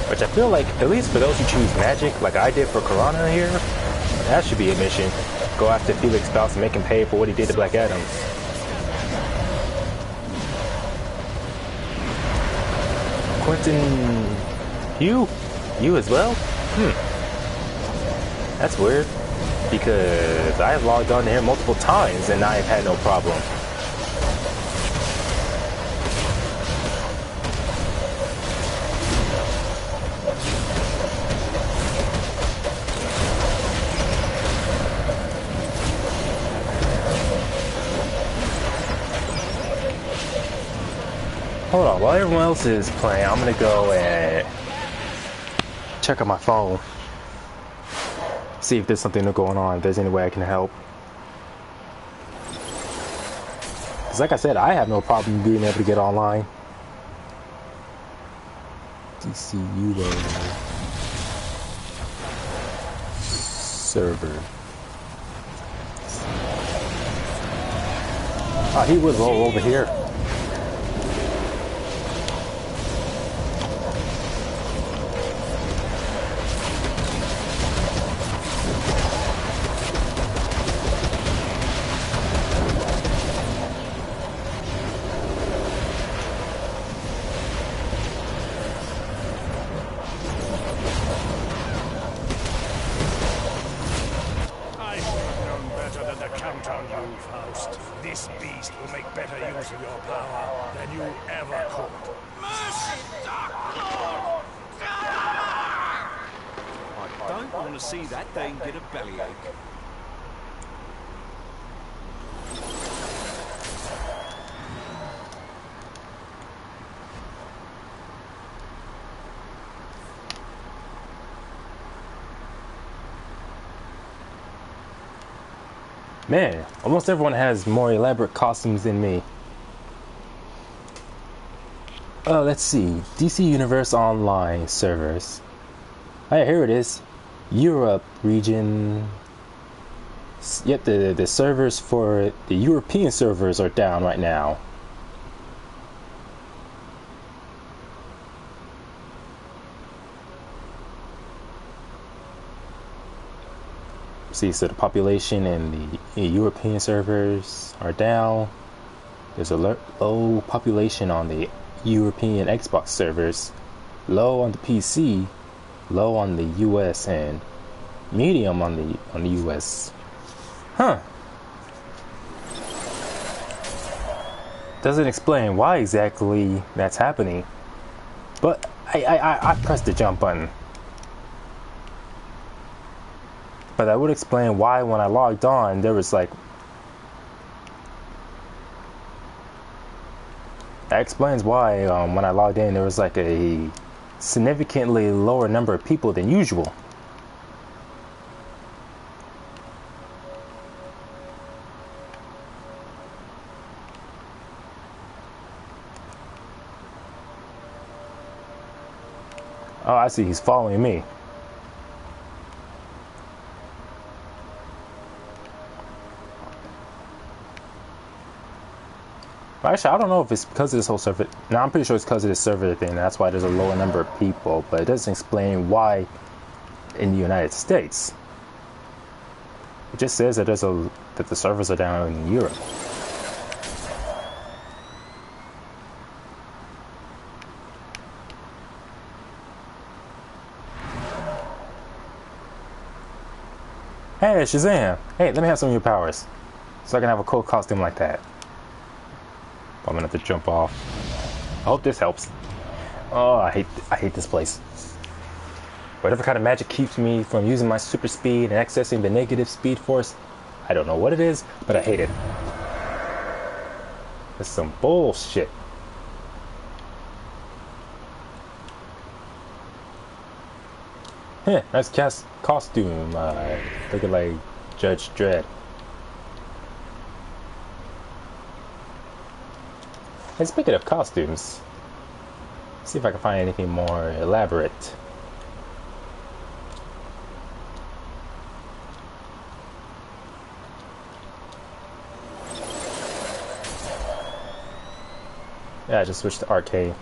Speaker 1: Which I feel like, at least for those who choose magic, like I did for Corona here, that should be a mission. Go after Felix Faust and make him pay for what he did to Black Adam. Quentin... You as well? That's weird. Because I have logged on to him multiple times and I have had no problem. Hold on, while everyone else is playing, I'm gonna go and check on my phone. See if there's something new going on, if there's any way I can help. Because like I said, I have no problem being able to get online. DCU server. Oh, he was all over here.
Speaker 2: use of your power than you ever could.
Speaker 9: Mercy, Dark Lord!
Speaker 4: I don't want to see that thing get a bellyache.
Speaker 1: Man, almost everyone has more elaborate costumes than me. Let's see. DC Universe Online servers. Hey, here it is. Europe region. Yep, the servers for the European servers are down right now. See, so the population in the European servers are down. There's a low population on the European Xbox servers, low on the PC, low on the US, and medium on the US. Huh. Doesn't explain why exactly that's happening, but I pressed the jump button. But that would explain why when I logged on, there was like... That explains why when I logged in, there was like a significantly lower number of people than usual. Oh, I see, he's following me. Actually, I don't know if it's because of this whole server. No, I'm pretty sure it's because of this server thing. That's why there's a lower number of people. But it doesn't explain why in the United States. It just says that that the servers are down in Europe. Hey, Shazam! Hey, let me have some of your powers, so I can have a cool costume like that. I'm gonna have to jump off. I hope this helps. Oh, I hate this place. Whatever kind of magic keeps me from using my super speed and accessing the negative speed force, I don't know what it is, but I hate it. That's some bullshit. Heh, nice costume. Looking like Judge Dredd. And speaking of costumes, see if I can find anything more elaborate. Yeah, I just switched to arcade.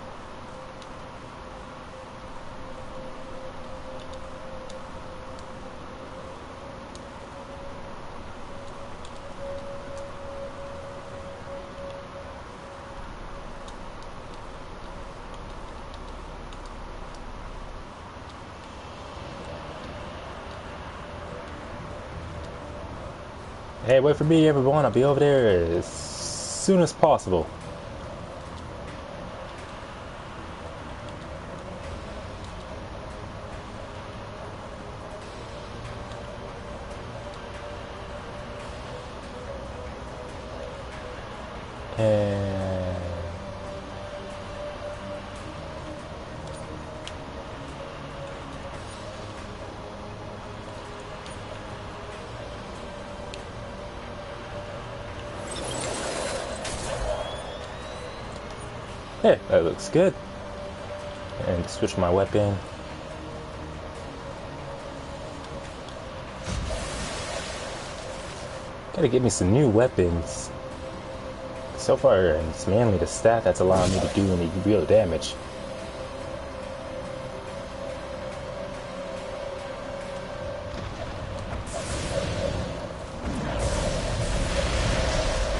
Speaker 1: Hey, wait for me, everyone. I'll be over there as soon as possible. And... Hey, that looks good. And switch my weapon. Gotta get me some new weapons. So far, it's mainly the stat that's allowing me to do any real damage.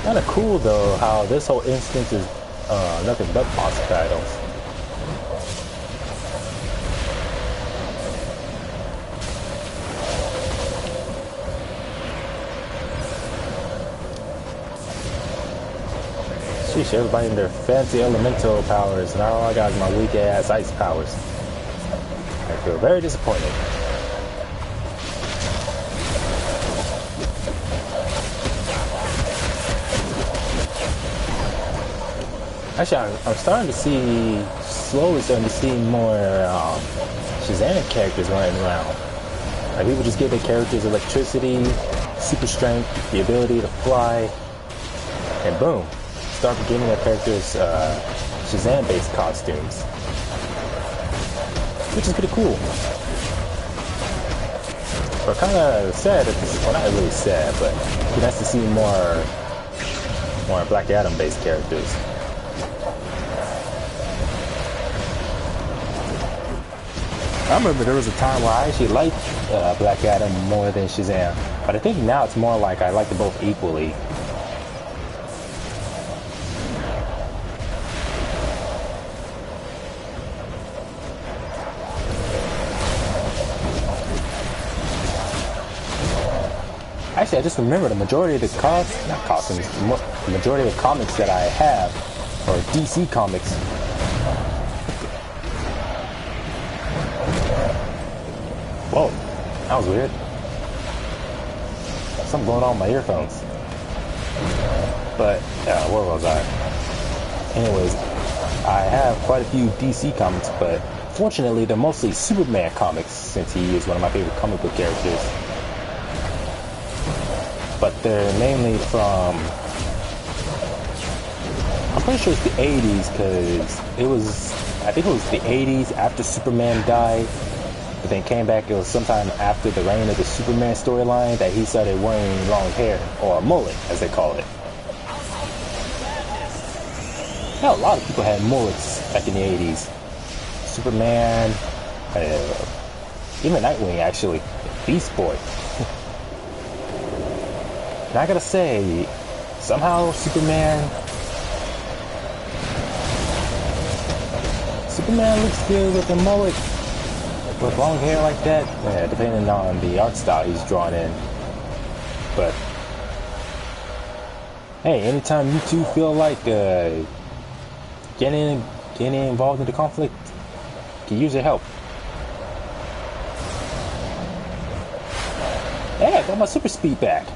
Speaker 1: Kinda cool though how this whole instance is nothing but boss battles. sheesh, everybody in their fancy elemental powers, and all I got is my weak ass ice powers. I feel very disappointed. Actually, I'm starting to see, slowly starting to see more Shazam characters running around. Like, people just give their characters electricity, super strength, the ability to fly, and boom, start giving their characters Shazam-based costumes, which is pretty cool. But kind of sad, well, not really sad, but it's nice to see more Black Adam-based characters. I remember there was a time where I actually liked Black Adam more than Shazam, but I think now it's more like I like them both equally. Actually, I just remember the majority of the the majority of comics that I have are DC comics. Whoa, that was weird. Something going on with my earphones. But, where was I? Anyways, I have quite a few DC comics, but fortunately they're mostly Superman comics, since he is one of my favorite comic book characters. But they're mainly from, I'm pretty sure it's the 80s, because I think it was the 80s after Superman died. But then came back, it was sometime after the reign of the Superman storyline that he started wearing long hair, or a mullet, as they call it. Now, a lot of people had mullets back in the 80s. Superman, even Nightwing, actually. Beast Boy. And I gotta say, somehow Superman looks good with a mullet. With long hair like that, yeah, depending on the art style he's drawn in. But hey, anytime you two feel like getting involved in the conflict, can use your help. Hey, I got my super speed back.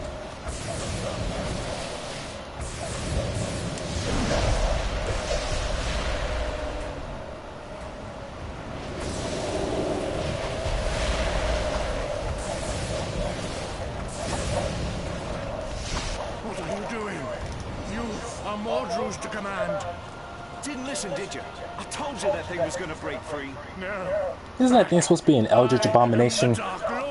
Speaker 4: To command. Didn't listen, did you? I told you that thing was going to break free. No.
Speaker 1: Isn't that thing supposed to be an eldritch abomination?
Speaker 4: Ta-ta,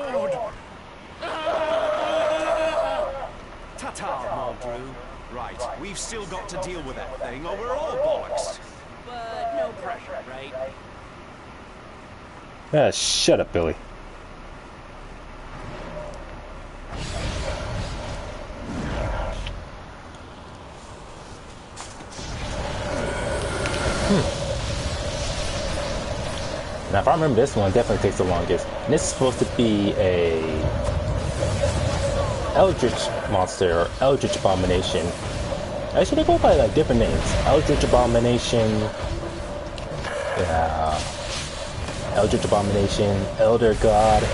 Speaker 4: Mordru. Right, we've still got to deal with that thing, or we're all bollocks. But no pressure, right?
Speaker 1: Shut up, Billy. Now, if I remember, this one definitely takes the longest. And this is supposed to be a Eldritch monster or Eldritch abomination. Actually, they go by like different names. Eldritch abomination, Eldritch abomination, Elder God.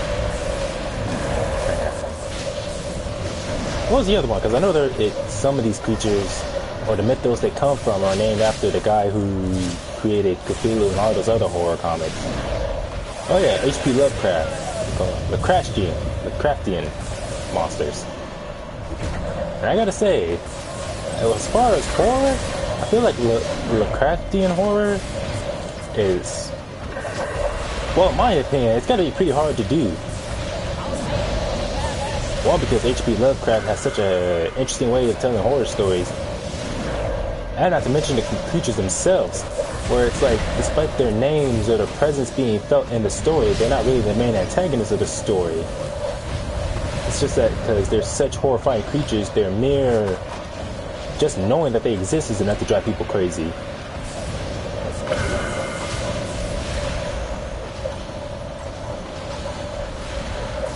Speaker 1: What was the other one? Because I know some of these creatures, or the mythos they come from, are named after the guy who created Cthulhu and all those other horror comics. Oh yeah, H.P. Lovecraft. Lovecraftian monsters. And I gotta say, as far as horror, I feel like Lovecraftian horror is, well, in my opinion, it's gotta be pretty hard to do. Well, because H.P. Lovecraft has such an interesting way of telling horror stories. And not to mention the creatures themselves, where it's like, despite their names or their presence being felt in the story, they're not really the main antagonists of the story. It's just that because they're such horrifying creatures, they're mere, just knowing that they exist is enough to drive people crazy.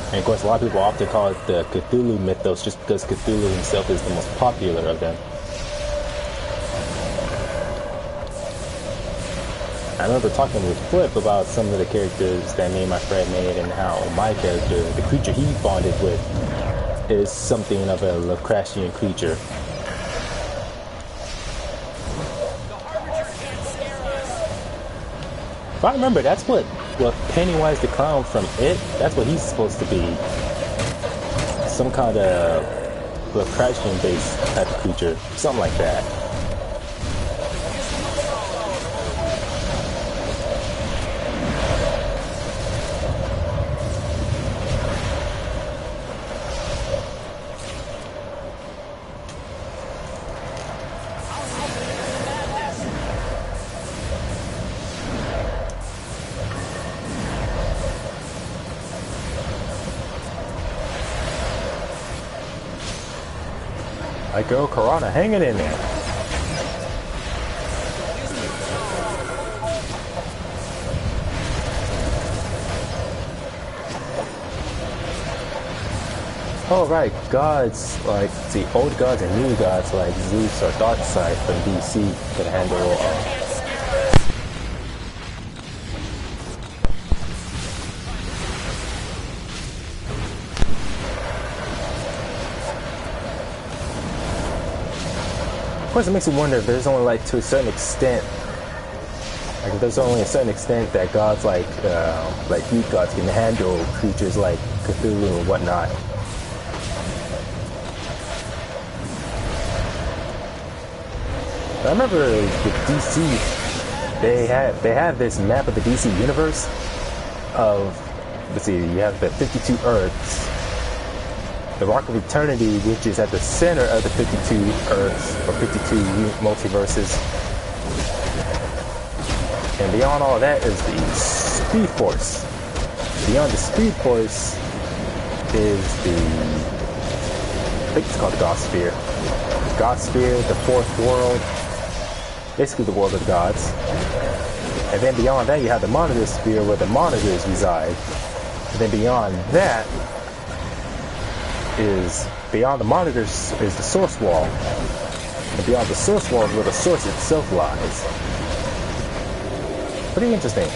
Speaker 1: And of course, a lot of people often call it the Cthulhu mythos just because Cthulhu himself is the most popular of them. I remember talking with Flip about some of the characters that me and my friend made and how my character, the creature he bonded with, is something of a Lovecraftian creature. If I remember, that's what Pennywise the Clown from It, that's what he's supposed to be. Some kind of Lovecraftian-based type of creature. Something like that. My girl Karana hanging in there. Oh right, gods like the old gods and new gods like Zeus or Darkseid from DC could handle Of course, it makes you wonder if there's only like to a certain extent, like if there's only a certain extent that gods like Greek gods can handle creatures like Cthulhu and whatnot. I remember with DC, they have this map of the DC universe of, let's see, you have the 52 Earths. The Rock of Eternity, which is at the center of the 52 Earths, or 52 multiverses. And beyond all that is the Speed Force. Beyond the Speed Force is the, I think it's called the God Sphere. The God Sphere, the fourth world, basically the world of the gods. And then beyond that you have the Monitor Sphere where the monitors reside. And then beyond that, is beyond the monitors is the source wall, and beyond the source wall is where the source itself lies. Pretty interesting.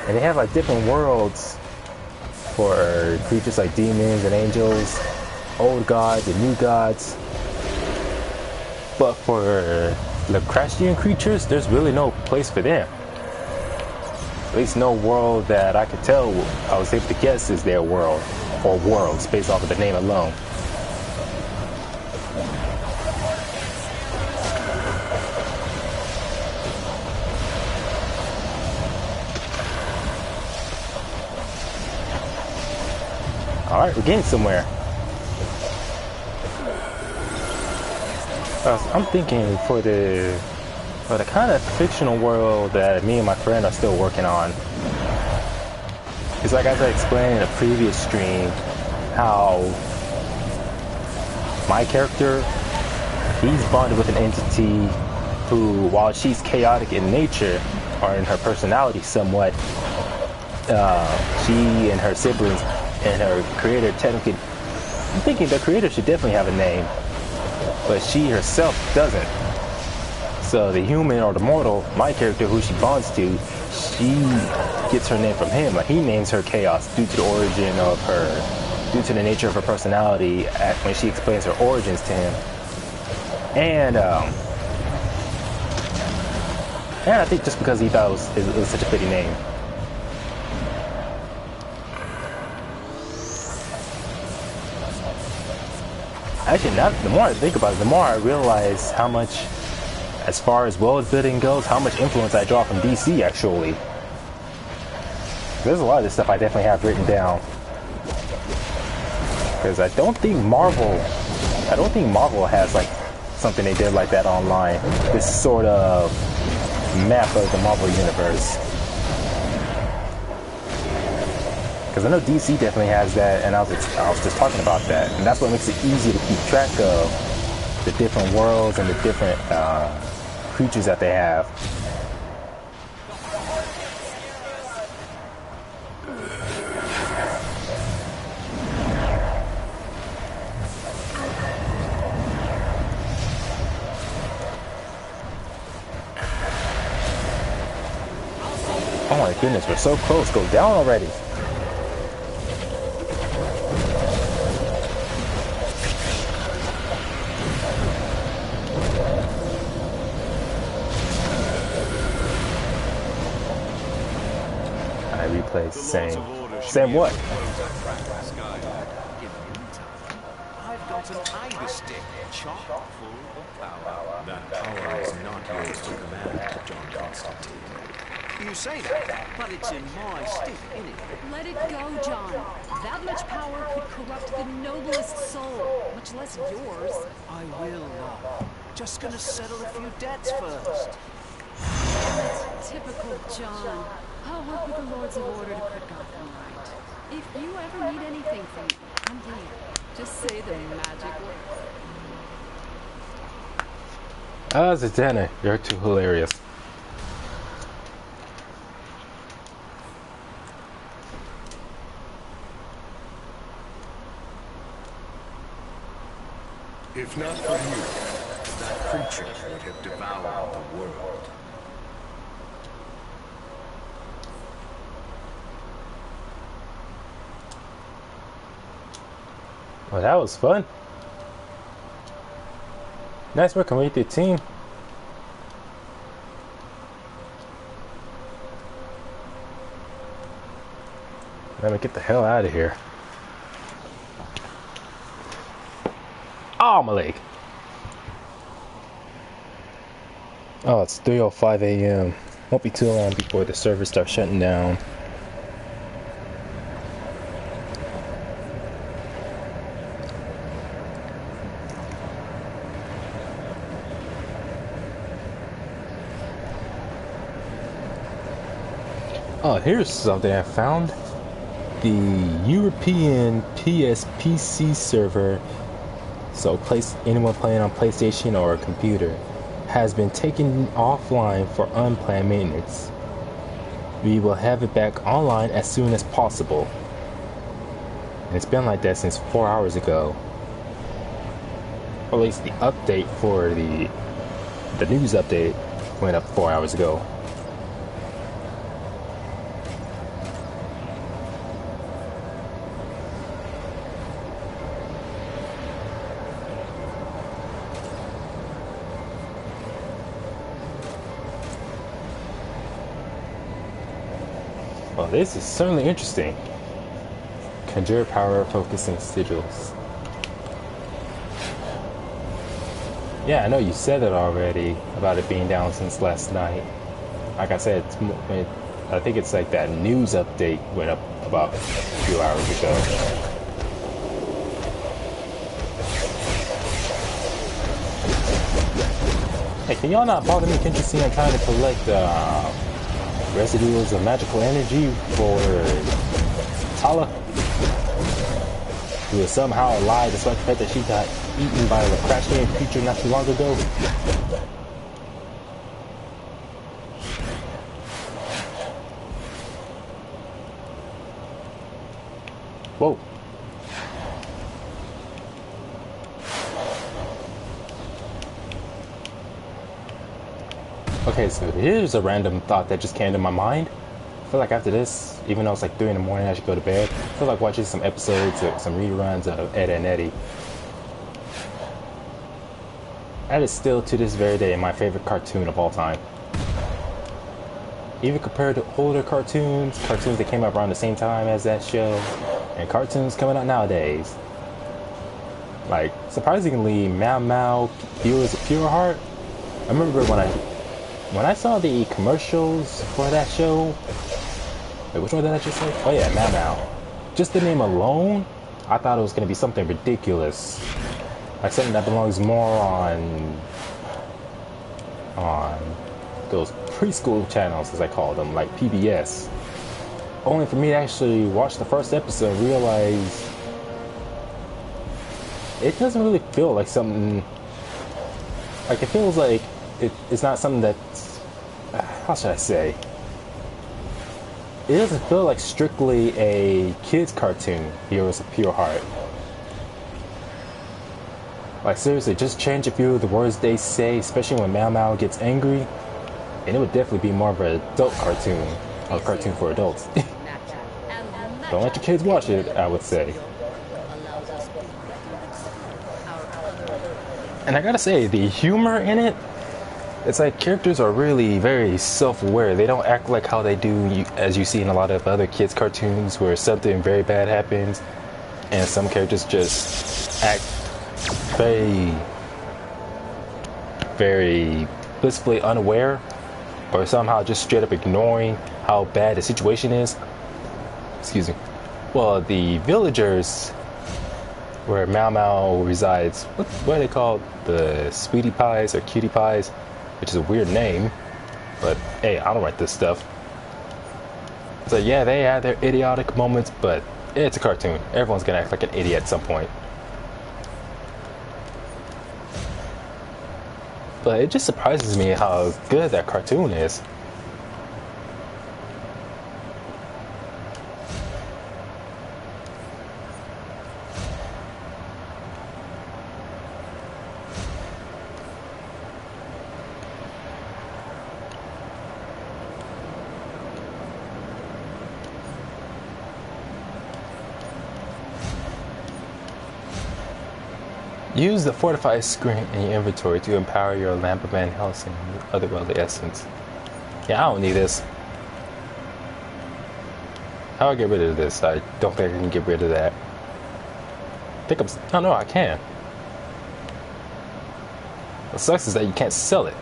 Speaker 1: And they have like different worlds for creatures like demons and angels, old gods and new gods. But for Lovecraftian creatures, there's really no place for them. At least no world that I could tell I was able to guess is their world, or worlds, based off of the name alone. Alright, we're getting somewhere. I'm thinking for the kind of fictional world that me and my friend are still working on. It's like, as I explained in a previous stream, how my character, he's bonded with an entity who, while she's chaotic in nature, or in her personality somewhat, she and her siblings and her creator technically, I'm thinking the creator should definitely have a name, but she herself doesn't. So the human or the mortal, my character who she bonds to, she gets her name from him. Like, he names her Chaos due to the origin of her, due to the nature of her personality when she explains her origins to him. And I think just because he thought it was such a fitting name. Actually, now the more I think about it, the more I realize how much, as far as world building goes, how much influence I draw from DC, actually. There's a lot of this stuff I definitely have written down. Because I don't think Marvel has like something they did like that online. This sort of map of the Marvel universe. Because I know DC definitely has that, and I was just talking about that. And that's what makes it easy to keep track of the different worlds and the different creatures that they have. Oh my goodness, we're so close. Go down already. I replay same. Same what?
Speaker 4: I've got an Ida stick, chock full of power. That power is not yours to command, John Constantine. You say that, but it's in my stick, innit?
Speaker 5: Let it go, John. That much power could corrupt the noblest soul, much less yours.
Speaker 4: I will, love. Just gonna settle a few debts first.
Speaker 5: Typical John. I'll work with the Lords of Order to put Gotham right. If you ever need anything from me, I'm here. Just say the magic word.
Speaker 1: Zatanna, you're too hilarious.
Speaker 2: If not for you, that creature would have devoured the world.
Speaker 1: Well, that was fun. Nice working with your team. Let me get the hell out of here. Oh, my leg. Oh, it's 3:05 a.m. Won't be too long before the server starts shutting down. Oh, here's something I found. The European PSPC server, so anyone playing on PlayStation or a computer, has been taken offline for unplanned maintenance. We will have it back online as soon as possible. And it's been like that since 4 hours ago. Or at least the update for the news update went up 4 hours ago. Well, this is certainly interesting. Conjure power focusing sigils. Yeah, I know you said it already about it being down since last night. Like I said, I think it's like that news update went up about a few hours ago. Hey, can y'all not bother me? Can't you see I'm trying to collect residuals of magical energy for Tala, who is somehow alive despite the fact that she got eaten by the crash-land creature not too long ago? Whoa. Okay, so here's a random thought that just came to my mind. I feel like after this, even though it's like 3 in the morning, I should go to bed. I feel like watching some episodes or some reruns of Ed and Eddie. That is still, to this very day, my favorite cartoon of all time. Even compared to older cartoons that came out around the same time as that show, and cartoons coming out nowadays. Like, surprisingly, Mau Mau, Heroes of Pure Heart. I remember when I saw the commercials for that show. Wait, which one did I just say? Oh yeah, Mau Mau. Just the name alone, I thought it was going to be something ridiculous. Like something that belongs more on those preschool channels, as I call them, like PBS. Only for me to actually watch the first episode and realize it doesn't really feel like something. Like, it feels like it's not something that's, how should I say? It doesn't feel like strictly a kid's cartoon, Heroes of Pure Heart. Like, seriously, just change a few of the words they say, especially when Mau Mau gets angry, and it would definitely be more of an adult cartoon. a cartoon for adults. Don't let your kids watch it, I would say. And I gotta say, the humor in it, it's like characters are really very self-aware. They don't act like how they do as you see in a lot of other kids' cartoons where something very bad happens and some characters just act very blissfully unaware or somehow just straight up ignoring how bad the situation is. Excuse me. Well, the villagers where Mau Mau resides, what are they called? The Sweetie Pies or Cutie Pies, which is a weird name, but hey, I don't write this stuff. So yeah, they have their idiotic moments, but it's a cartoon. Everyone's gonna act like an idiot at some point. But it just surprises me how good that cartoon is. Use the fortified screen in your inventory to empower your lamp of Van Helsing with other worldly essence. Yeah, I don't need this. How do I get rid of this? I don't think I can get rid of that. Oh no, I can. What sucks is that you can't sell it.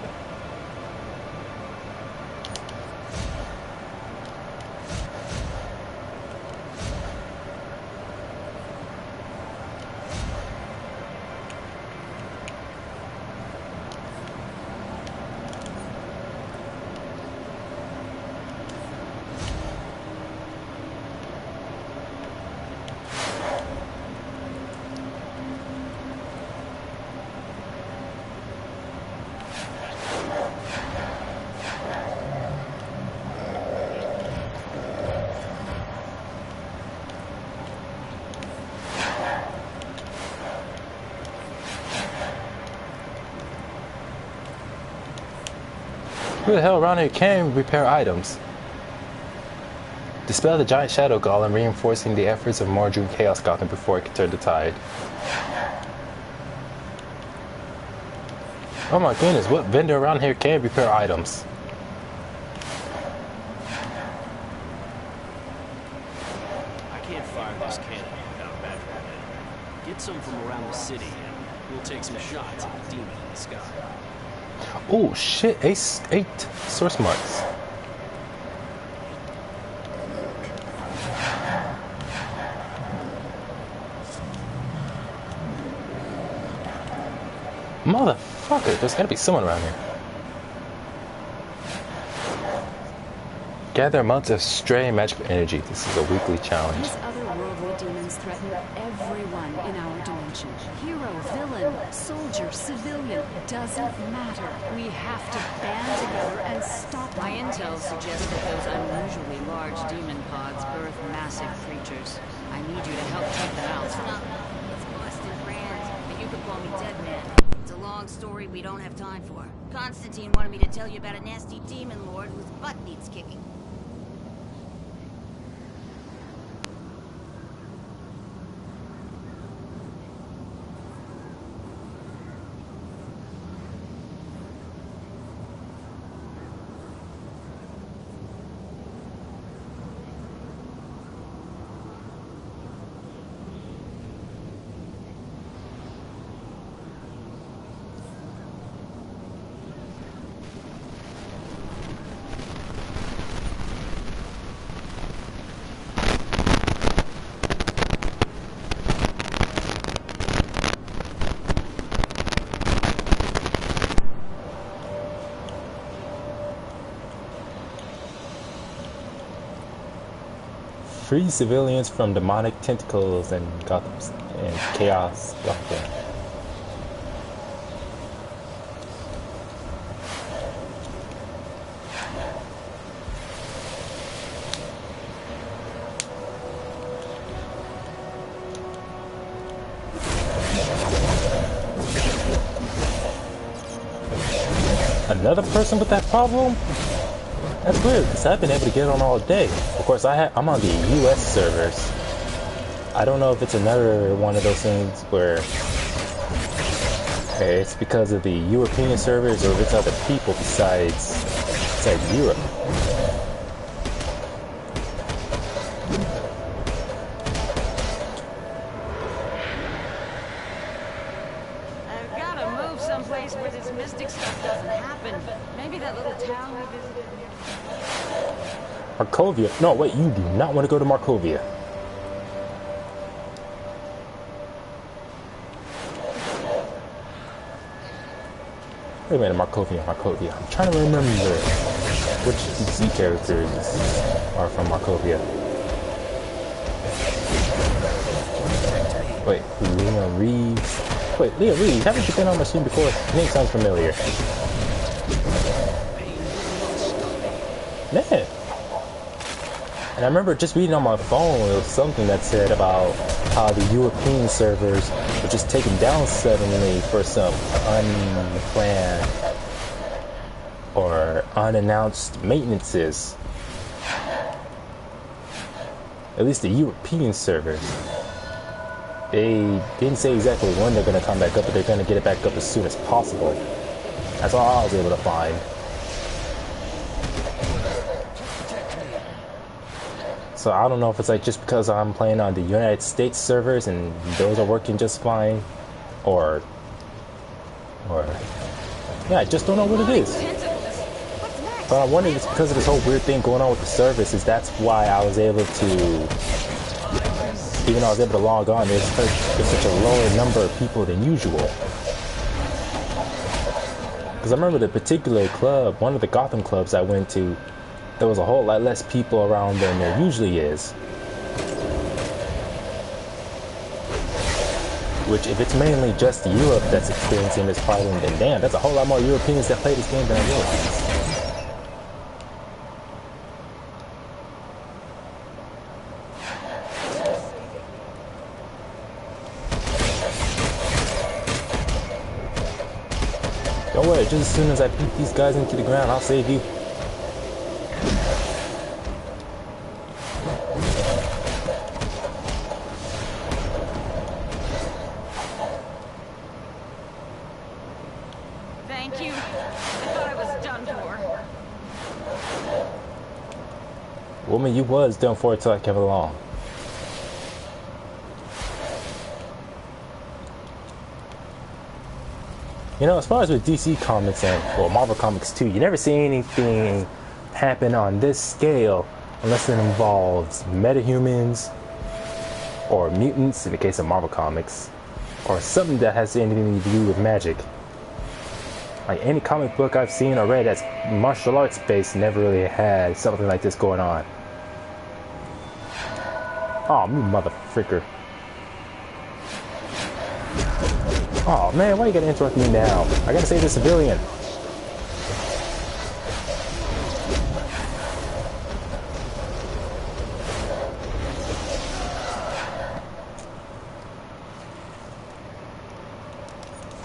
Speaker 1: Who the hell around here can repair items? Dispel the giant shadow golem, reinforcing the efforts of Mordru Chaos Gotham before it can turn the tide. Oh my goodness, what vendor around here can repair items?
Speaker 7: I can't fire this cannon without battery it. Get some from around the city, and we'll take some shots at the demon in the sky.
Speaker 1: Oh shit, 8 source marks. Motherfucker, there's gotta be someone around here. Gather amounts of stray magical energy. This is a weekly challenge.
Speaker 5: These otherworldly demons threaten everyone in our dimension. Hero, villain, soldier, civilian, doesn't matter. We have to band together and stop them.
Speaker 10: My intel suggests that those unusually large demon pods birth massive creatures. I need you to help take them out. It's Boston Brand, but you can call me Dead Man. It's a long story we don't have time for. Constantine wanted me to tell you about a nasty demon lord whose butt needs kicking.
Speaker 1: Free civilians from demonic tentacles and Gotham and chaos. Gotham. Another person with that problem? That's weird, because I've been able to get on all day. Of course, I'm on the US servers. I don't know if it's another one of those things where it's because of the European servers or if it's other people besides Europe.
Speaker 10: I've got to move someplace where this mystic stuff doesn't happen. Maybe that little town we visited near.
Speaker 1: Markovia. No, wait, you do not want to go to Markovia. Wait a minute, Markovia. I'm trying to remember which DC characters are from Markovia. Wait, Leon Reeves. Wait, Leon Reeves, haven't you been on my stream before? Your name sounds familiar. Man. And I remember just reading on my phone, it was something that said about how the European servers were just taken down suddenly for some unplanned or unannounced maintenances. At least the European servers. They didn't say exactly when they're going to come back up, but they're going to get it back up as soon as possible. That's all I was able to find. So I don't know if it's like just because I'm playing on the United States servers and those are working just fine, or yeah, I just don't know what it is. But I wonder if it's because of this whole weird thing going on with the services. That's why I was able to, even though I was able to log on, there's such a lower number of people than usual. Because I remember the particular club, one of the Gotham clubs I went to, there was a whole lot less people around than there usually is. Which, if it's mainly just Europe that's experiencing this problem, then damn, that's a whole lot more Europeans that play this game than I realized. Don't worry, just as soon as I beat these guys into the ground, I'll save you.
Speaker 10: Thank you. I thought I was done for.
Speaker 1: Woman, you was done for until I came along. You know, as far as with DC Comics and, well, Marvel Comics too, you never see anything happen on this scale unless it involves metahumans or mutants in the case of Marvel Comics, or something that has anything to do with magic. Like any comic book I've seen or read that's martial arts based never really had something like this going on. Oh, you motherfricker. Oh man, why you gotta interrupt me now? I gotta save the civilian.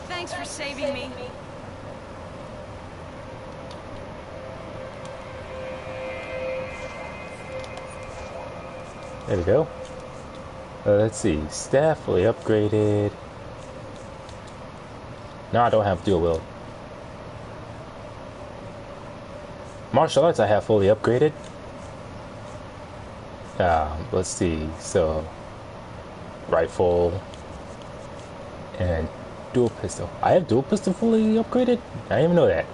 Speaker 10: Thanks for saving me.
Speaker 1: There we go. Let's see. Staff fully upgraded. No, I don't have dual wield. Martial arts I have fully upgraded. Let's see. So, rifle and dual pistol. I have dual pistol fully upgraded? I didn't even know that.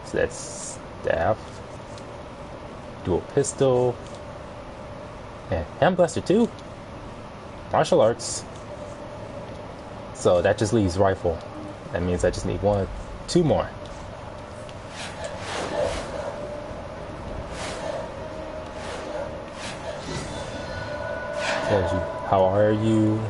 Speaker 1: So that's staff, dual pistol, and hand blaster too. Martial arts. So that just leaves rifle. That means I just need two more. Tells you, how are you?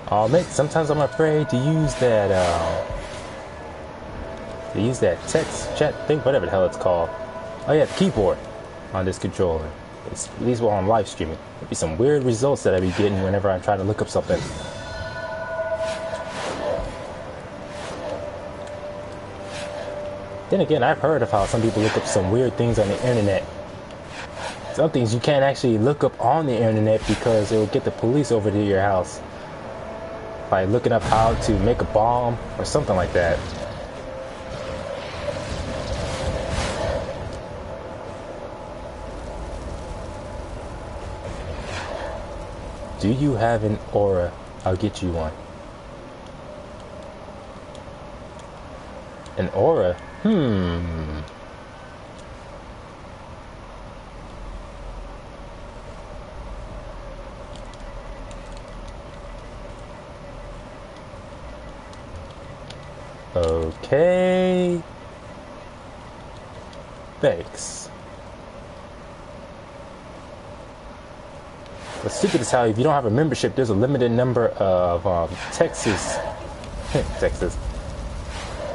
Speaker 1: I'll admit, sometimes I'm afraid to use that, text chat thing, whatever the hell it's called. Oh yeah, the keyboard on this controller. It's, at least while I'm live streaming. There'll be some weird results that I be getting whenever I try to look up something. Then again, I've heard of how some people look up some weird things on the internet. Some things you can't actually look up on the internet because it will get the police over to your house. By looking up how to make a bomb or something like that. Do you have an aura? I'll get you one. An aura? Okay. Thanks. What's stupid is how if you don't have a membership, there's a limited number of texts,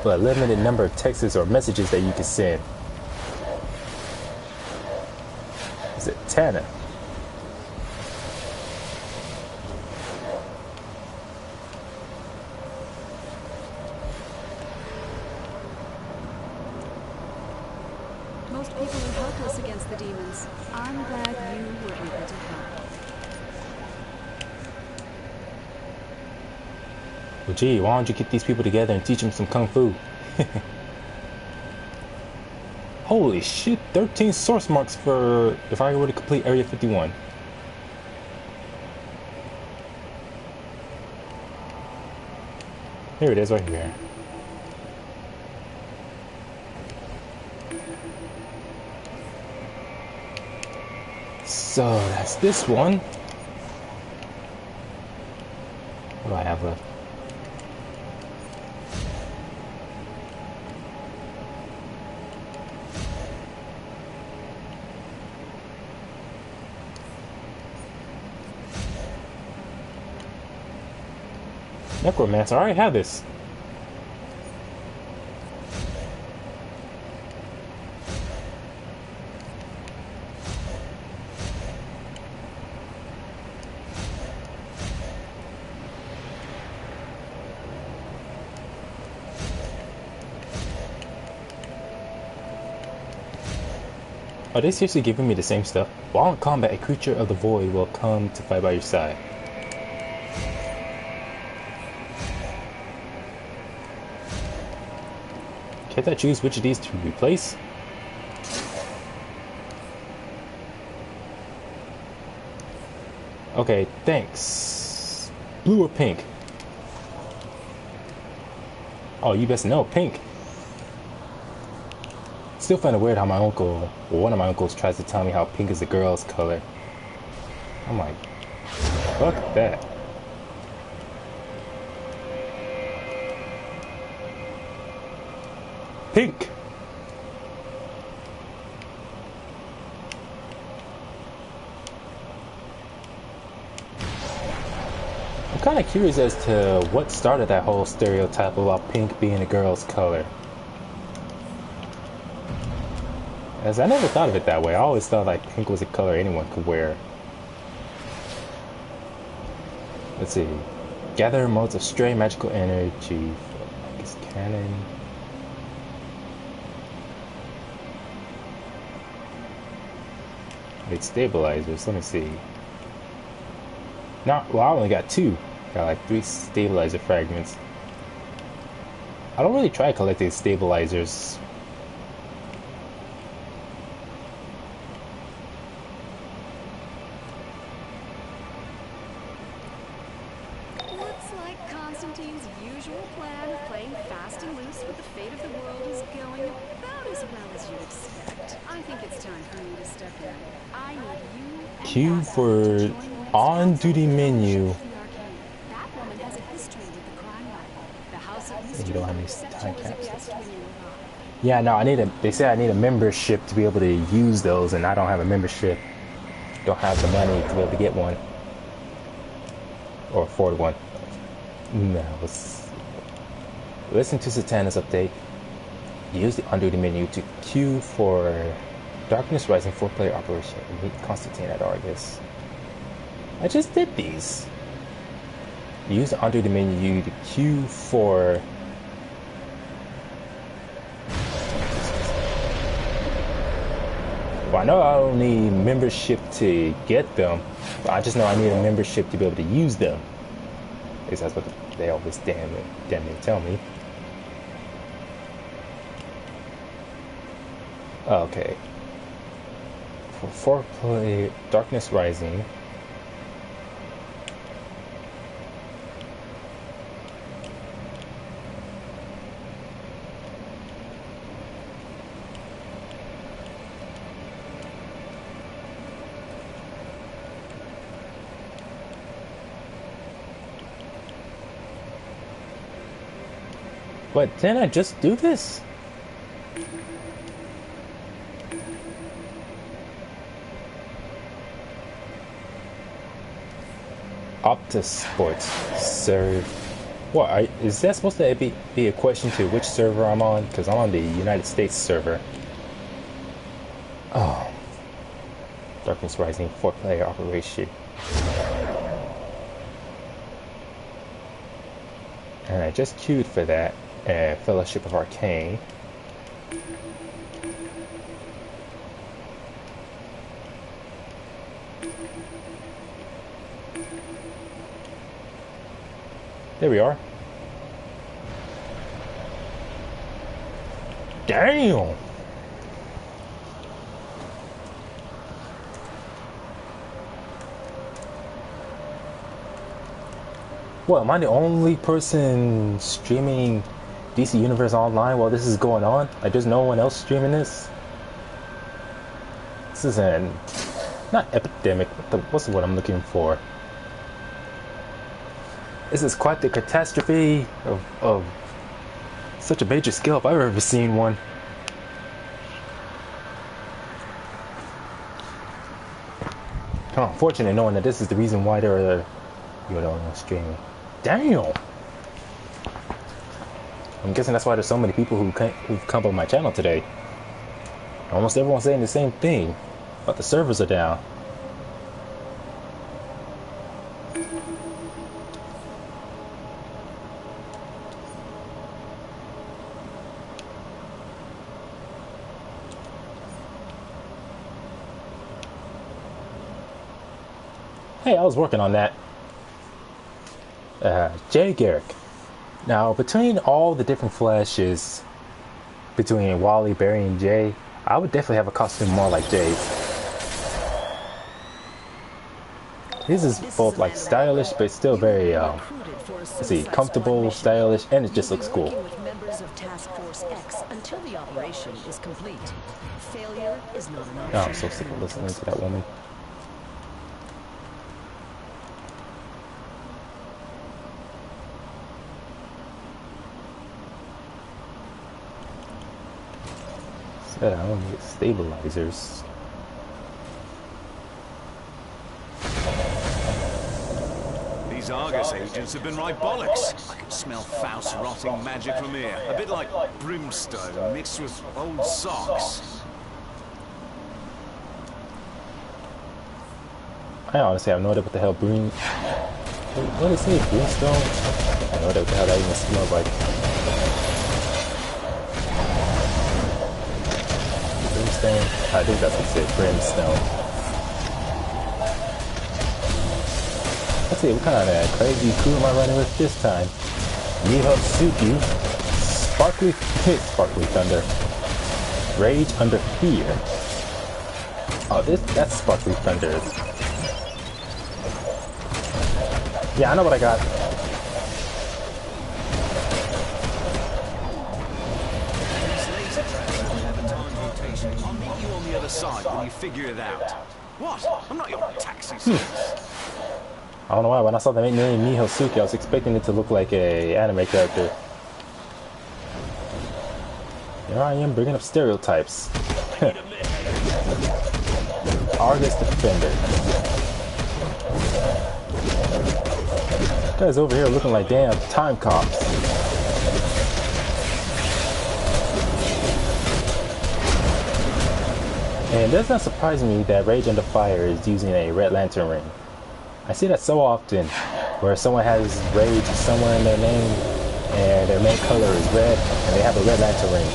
Speaker 1: but a limited number of texts or messages that you can send. Is it Tana?
Speaker 5: Most people are helpless against the demons. I'm glad you were able to help.
Speaker 1: Well, gee, why don't you get these people together and teach them some kung fu? Holy shit, 13 source marks for if I were to complete Area 51. Here it is right here. So that's this one. What do I have left? Necromancer, I already have this. Are they seriously giving me the same stuff? While in combat, a creature of the void will come to fight by your side. Can't I choose which of these to replace? Okay, thanks. Blue or pink? Oh, you best know, pink. Still find it weird how my uncle, or one of my uncles, tries to tell me how pink is a girl's color. I'm like, fuck that. Pink! I'm kind of curious as to what started that whole stereotype about pink being a girl's color. As I never thought of it that way. I always thought like pink was a color anyone could wear. Let's see. Gather modes of stray magical energy. Focus cannon. Wait, stabilizers. Let me see. No, well, I only got 2. Got like 3 stabilizer fragments. I don't really try collecting stabilizers.
Speaker 5: Looks like Constantine's usual plan of playing fast and loose with the fate of the world is going about as well as you'd expect. I think it's time for me to step in. I need you and
Speaker 1: Q
Speaker 5: Bassett
Speaker 1: for
Speaker 5: to join me as
Speaker 1: on-duty menu.
Speaker 5: the arcane. That woman has a history with the crime lab. The House of Mystery
Speaker 1: You don't have any
Speaker 5: accepted
Speaker 1: time
Speaker 5: you as a
Speaker 1: capsules.
Speaker 5: guest when you arrived.
Speaker 1: Yeah, no, I need a. They say I need a membership to be able to use those, and I don't have a membership. Don't have the money to be able to get one or afford one. No, listen to Satana's update. Use the on-duty menu to queue for Darkness Rising 4-player operation and meet Constantine at Argus. I just did these. Use the on-duty menu to queue for... Well, I know I don't need membership to get them, but I just know I need a membership to be able to use them. At least that's what they always damn near tell me. Okay. For 4-player Darkness Rising. But didn't I just do this? Optus Sports serve. What is that supposed to be a question to which server I'm on? Because I'm on the United States server. Oh, Darkness Rising 4-player operation. And I just queued for that. And Fellowship of Arcane. There we are. Damn! What, am I the only person streaming DC Universe Online while this is going on? Like, there's no one else streaming this? This is an... not epidemic, what's the word I'm looking for? This is quite the catastrophe of such a major scale if I've ever seen one. Kind of unfortunate knowing that this is the reason why they're streaming. Damn! I'm guessing that's why there's so many people who've come on my channel today. Almost everyone's saying the same thing, but the servers are down. Hey, I was working on that. Jay Garrick. Now, between all the different flashes between Wally, Barry, and Jay, I would definitely have a costume more like Jay's. His is both like stylish, but still very, let's see, comfortable, stylish, and it just looks cool.
Speaker 3: With members of Task Force X until the operation is complete. Failure is not an option.
Speaker 1: Oh, I'm so sick of listening to that woman. Said I don't need stabilizers.
Speaker 4: These Argus agents have been right bollocks. I can smell Faust rotting magic from here. A bit like brimstone mixed with old socks.
Speaker 1: I honestly have no idea what the hell what did it say? Brimstone? I have no idea what the hell that even smells like. Brimstone? I think that's what it said, brimstone. Let's see, what kind of crazy crew am I running with this time? Mihotsuki, Sparkly Thunder, Rage Under Fear. Oh, that's Sparkly Thunder. Yeah, I know what I got.
Speaker 4: I'll meet you on the other side when you figure it out. What? I'm not your taxi service.
Speaker 1: I don't know why, when I saw the name Mihotsuki, I was expecting it to look like a anime character. Here I am bringing up stereotypes. Argus Defender. Guys over here looking like damn time cops. And it does not surprise me that Rage Under Fire is using a red lantern ring. I see that so often, where someone has Rage somewhere in their name, and their main color is red, and they have a red lantern ring.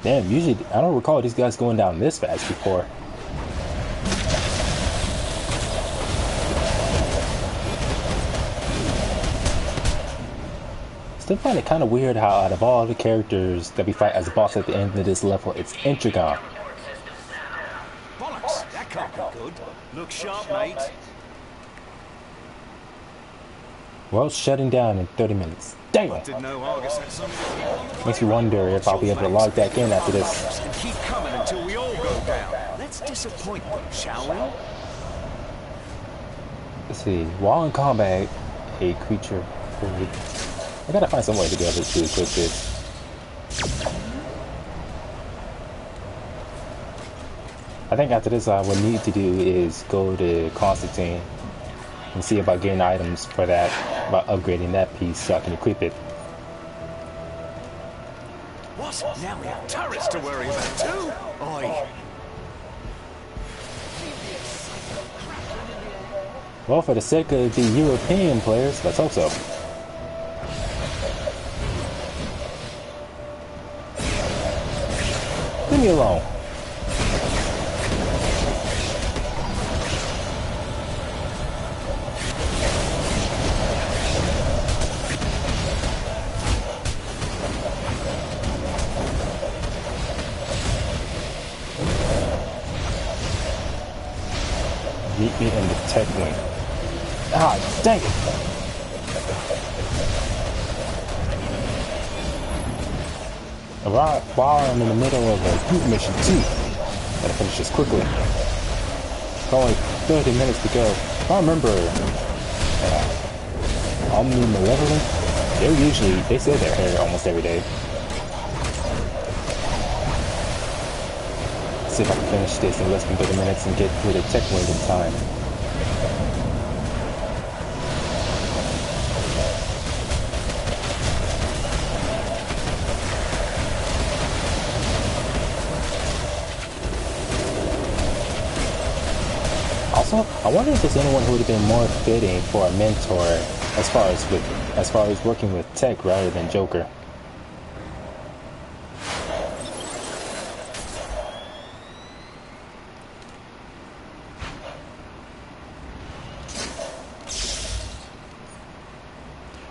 Speaker 1: Damn, usually, I don't recall these guys going down this fast before. Still find it kind of weird how out of all the characters that we fight as a boss at the end of this level, it's Intrigon.
Speaker 4: Bollocks! That can't be good. Look sharp, mate.
Speaker 1: Well, it's shutting down in 30 minutes. Damn!
Speaker 4: Didn't know Argus had something.
Speaker 1: Makes me wonder if I'll be able to log back in after this.
Speaker 4: And keep coming until we all go down. Let's disappoint them, shall we?
Speaker 1: Let's see. While in combat, a creature. I gotta find some way to be able to equip this. I think after this, what I need to do is go to Constantine and see about getting items for that, about upgrading that piece so I can equip it.
Speaker 4: What? Now we have turrets to worry about too? Oi.
Speaker 1: Well, for the sake of the European players, let's hope so. Leave me alone. Meet me in the tech wing. Ah, dang it! While I'm in the middle of a group mission too, gotta finish this quickly. It's only 30 minutes to go. If I remember, Omni Malevolent, they say they're here almost every day. Let's see if I can finish this in less than 30 minutes and get through the tech wing in time. Also, I wonder if there's anyone who would have been more fitting for a mentor as far as working with tech rather than Joker.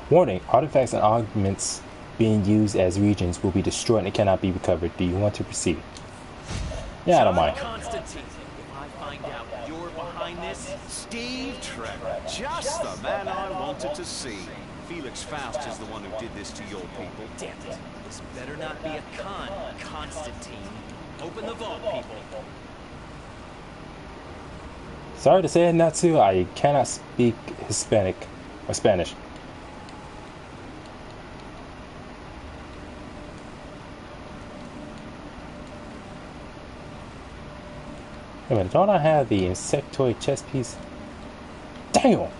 Speaker 1: Warning, artifacts and augments being used as regions will be destroyed and cannot be recovered. Do you want to proceed? Yeah, I don't mind.
Speaker 7: Constantine, if I find out you're behind this,
Speaker 4: Steve Trevor, just the man I wanted to see. Felix Faust is the one who did this to your people.
Speaker 7: damn it. This better not be a con, Constantine. Open the vault, people.
Speaker 1: Sorry to say it, Natsu, I cannot speak Hispanic or Spanish. Wait a minute, don't I have the insectoid chest piece? Damn!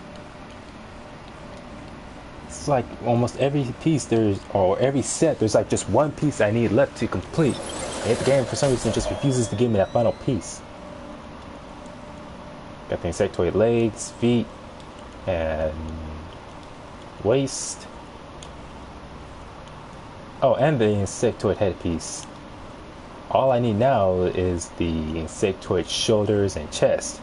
Speaker 1: It's like almost every piece or every set, there's like just one piece I need left to complete. And the game for some reason just refuses to give me that final piece. Got the insectoid legs, feet, and waist. Oh, and the insectoid headpiece. All I need now is the insectoid shoulders and chest.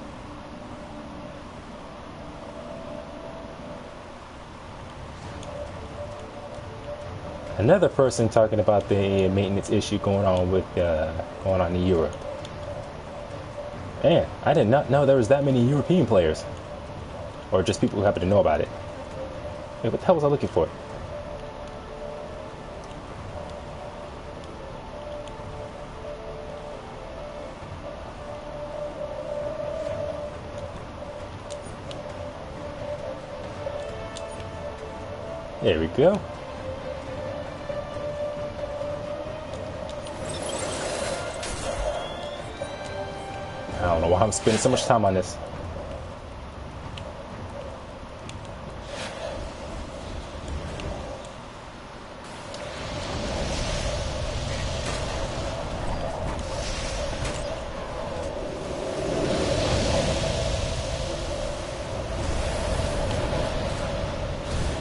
Speaker 1: Another person talking about the maintenance issue going on in Europe. Man, I did not know there was that many European players, or just people who happen to know about it. Wait, what the hell was I looking for? There we go. I don't know why I'm spending so much time on this.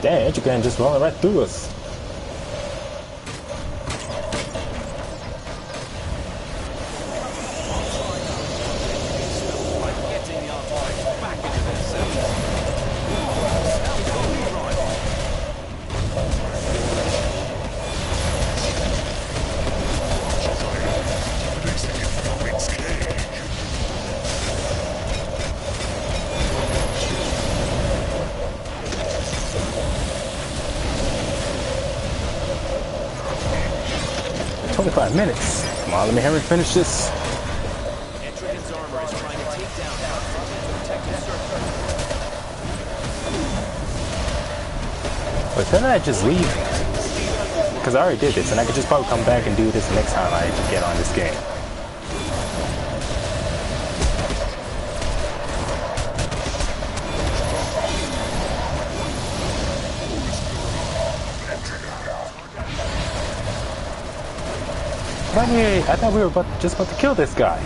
Speaker 1: Damn, you can just run right through us. Minutes. Come on, let me hurry finish this.
Speaker 7: Etrigan's armor is trying to take down the protective circuit.
Speaker 1: But couldn't I just leave? Because I already did this, and I could just probably come back and do this next time I get on this game. I thought we were just about to kill this guy.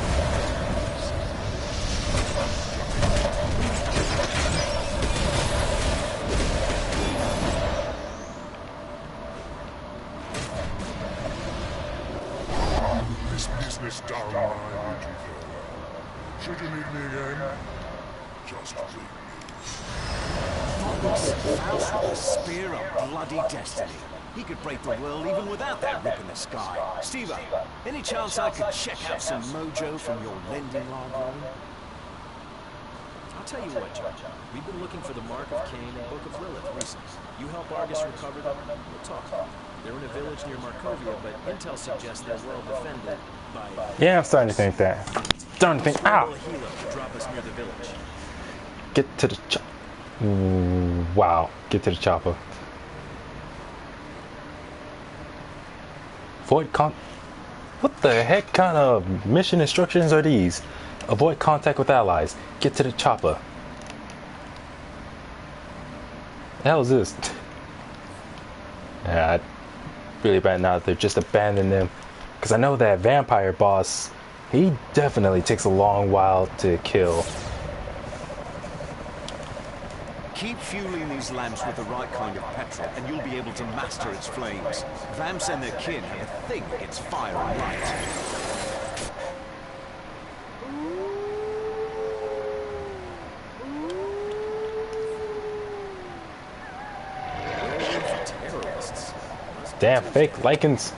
Speaker 2: This business down my energy further. Should you need me again, just ring me.
Speaker 4: Faust with a spear of bloody destiny. He could break the world even without that rip in the sky. Steve, any chance I could check out some mojo from your lending library?
Speaker 7: I'll tell you what, John. We've been looking for the Mark of Cain and Book of Lilith recently. You help Argus recover them, we'll talk. They're in a village near Markovia, but intel suggests they're well defended by...
Speaker 1: Yeah, I'm starting to think that. Starting to think, ow!
Speaker 7: Drop us near the village.
Speaker 1: Get to the chopper. Wow, get to the chopper. What the heck kind of mission instructions are these? Avoid contact with allies. Get to the chopper. The hell is this? Yeah, I'd really better not to just abandon them. Because I know that vampire boss, he definitely takes a long while to kill.
Speaker 4: Keep fueling these lamps with the right kind of petrol, and you'll be able to master its flames. Vamps and their kin have a thing against fire and light.
Speaker 1: Damn fake lichens.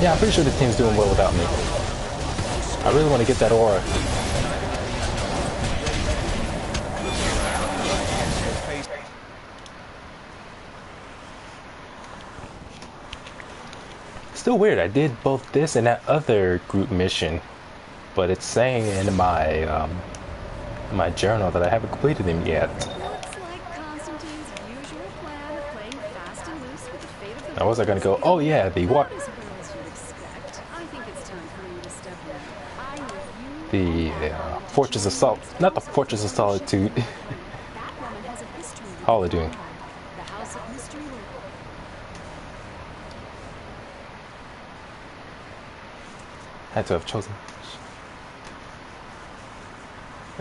Speaker 1: Yeah, I'm pretty sure this team's doing well without me. I really want to get that aura. Still weird, I did both this and that other group mission, but it's saying in my journal that I haven't completed them yet.
Speaker 5: Looks like Constantine's usual plan of playing fast and loose with the fate of the
Speaker 1: Now, was I gonna go? Oh yeah, the what?
Speaker 5: as well as you'd expect. I think it's time for you to step in. I review
Speaker 1: The Fortress of Salt, not the Fortress of Solitude.
Speaker 5: that woman has a history with
Speaker 1: Holiday.
Speaker 5: the House of Mystery Lord.
Speaker 1: Had to have chosen.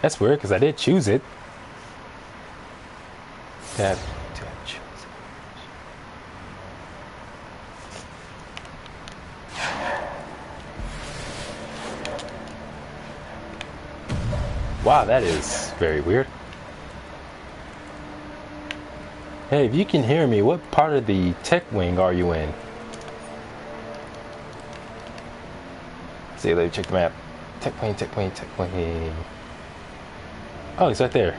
Speaker 1: That's weird because I did choose it. Had to have chosen. Wow, that is very weird. Hey, if you can hear me, what part of the tech wing are you in? See, let me check the map. Tech wing, tech wing, tech wing. Oh, he's right there.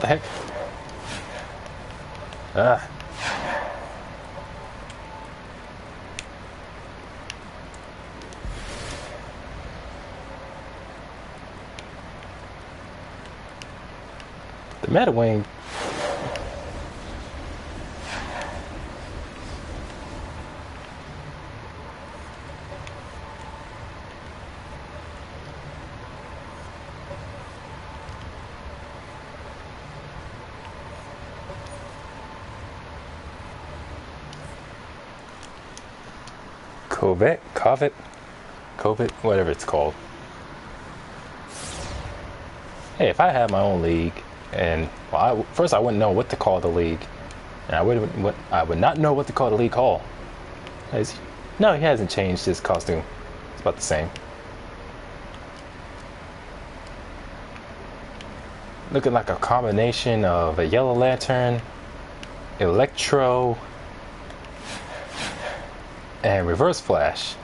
Speaker 1: the heck? Ah. The meta wing. COVID, whatever it's called. Hey, if I had my own league, and well, first I wouldn't know what to call the league, and I would not know what to call the league hall. No, he hasn't changed his costume. It's about the same. Looking like a combination of a Yellow Lantern, Electro, and Reverse Flash.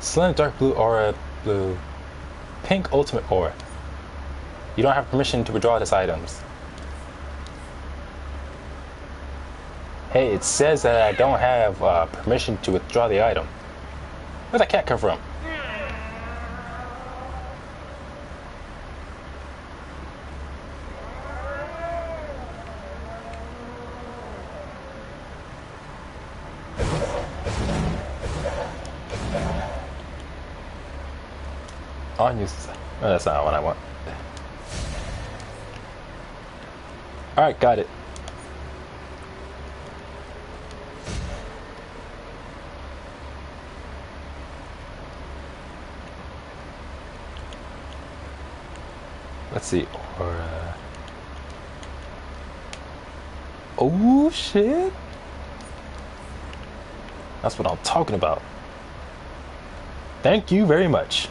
Speaker 1: Slim dark blue aura, blue, pink ultimate aura. You don't have permission to withdraw these items. Hey, it says that I don't have permission to withdraw the item. Where'd that cat come from? Unused. Oh, that's not what I want. Alright, got it. Let's see. Oh shit. That's what I'm talking about. Thank you very much.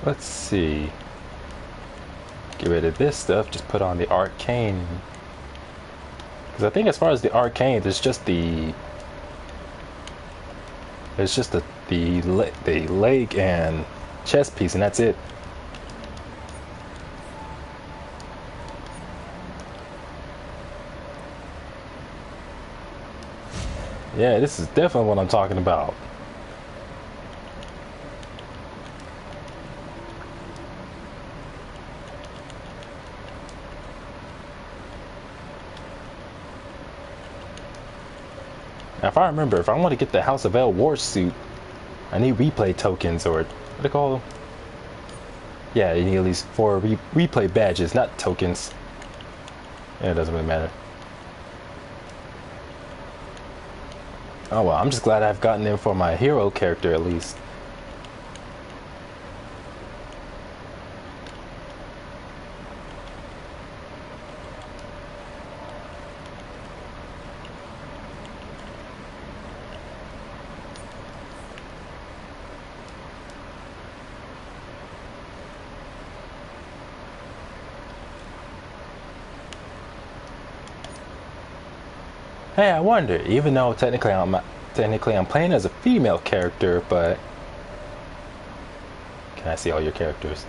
Speaker 1: Let's see. Get rid of this stuff. Just put on the arcane. Because I think as far as the arcane, there's just the leg and chest piece, and that's it. Yeah, this is definitely what I'm talking about. Now, if I remember, if I want to get the House of L War suit, I need replay tokens, or what do they call them? Yeah, you need at least 4 replay badges, not tokens. Yeah, it doesn't really matter. Oh well, I'm just glad I've gotten them for my hero character at least. Hey, I wonder, even though technically I'm playing as a female character, but can I see all your characters?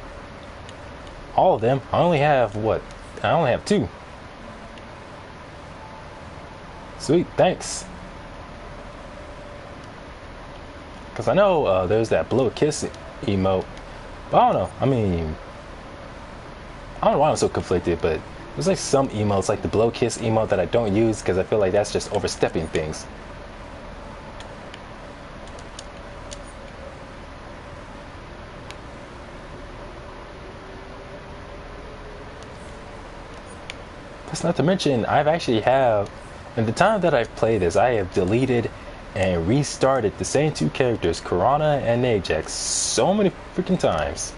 Speaker 1: All of them? I only have what? I only have 2. Sweet, thanks. Because I know there's that blow a kiss emote, but I don't know. I mean, I don't know why I'm so conflicted, but there's like some emotes, like the blow kiss emote, that I don't use because I feel like that's just overstepping things. That's not to mention, in the time that I've played this, I have deleted and restarted the same two characters, Karana and Ajax, so many freaking times.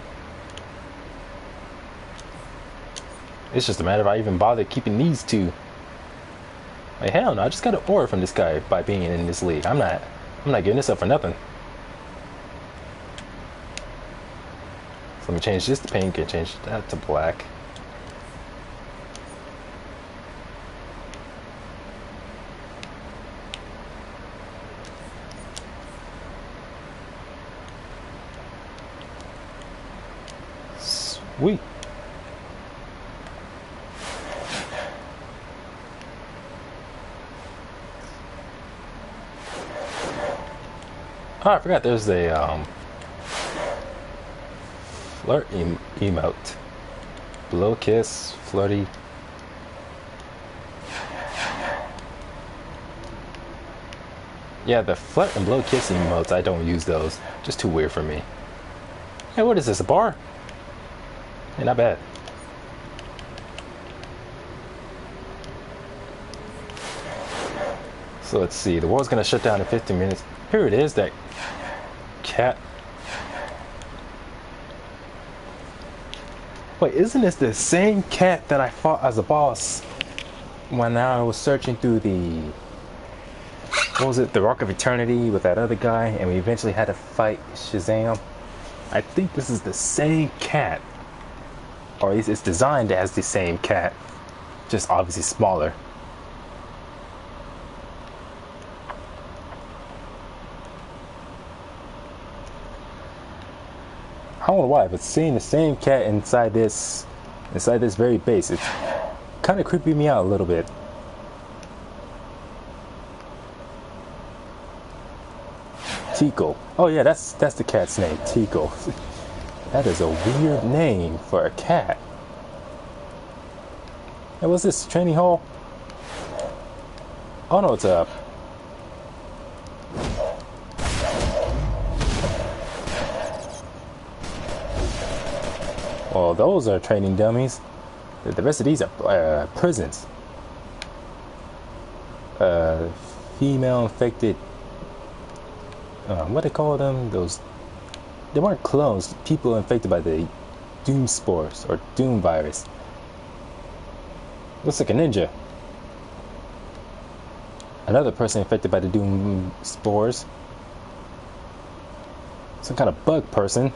Speaker 1: It's just a matter of I even bother keeping these two. Like, hell no, I just got an aura from this guy by being in this league. I'm not giving this up for nothing. So let me change this to pink and change that to black. Sweet. Oh, I forgot there's a flirt emote. Blow kiss, flirty. Yeah, the flirt and blow kiss emotes, I don't use those. Just too weird for me. Hey, what is this, a bar? Hey, not bad. So let's see, the world's gonna shut down in 15 minutes. Here it is, that cat. Wait, isn't this the same cat that I fought as a boss when I was searching through the, what was it, the Rock of Eternity with that other guy, and we eventually had to fight Shazam? I think this is the same cat, or at least it's designed as the same cat, just obviously smaller. I don't know why, but seeing the same cat inside this very base, it's kind of creeping me out a little bit. Tico. Oh yeah, that's the cat's name, Tico. That is a weird name for a cat. Hey, what's this, training hall? Oh no, it's a... Well, those are training dummies. The rest of these are prisons. Female infected. What they call them? Those. They weren't clones. People infected by the Doom spores or Doom virus. Looks like a ninja. Another person infected by the Doom spores. Some kind of bug person.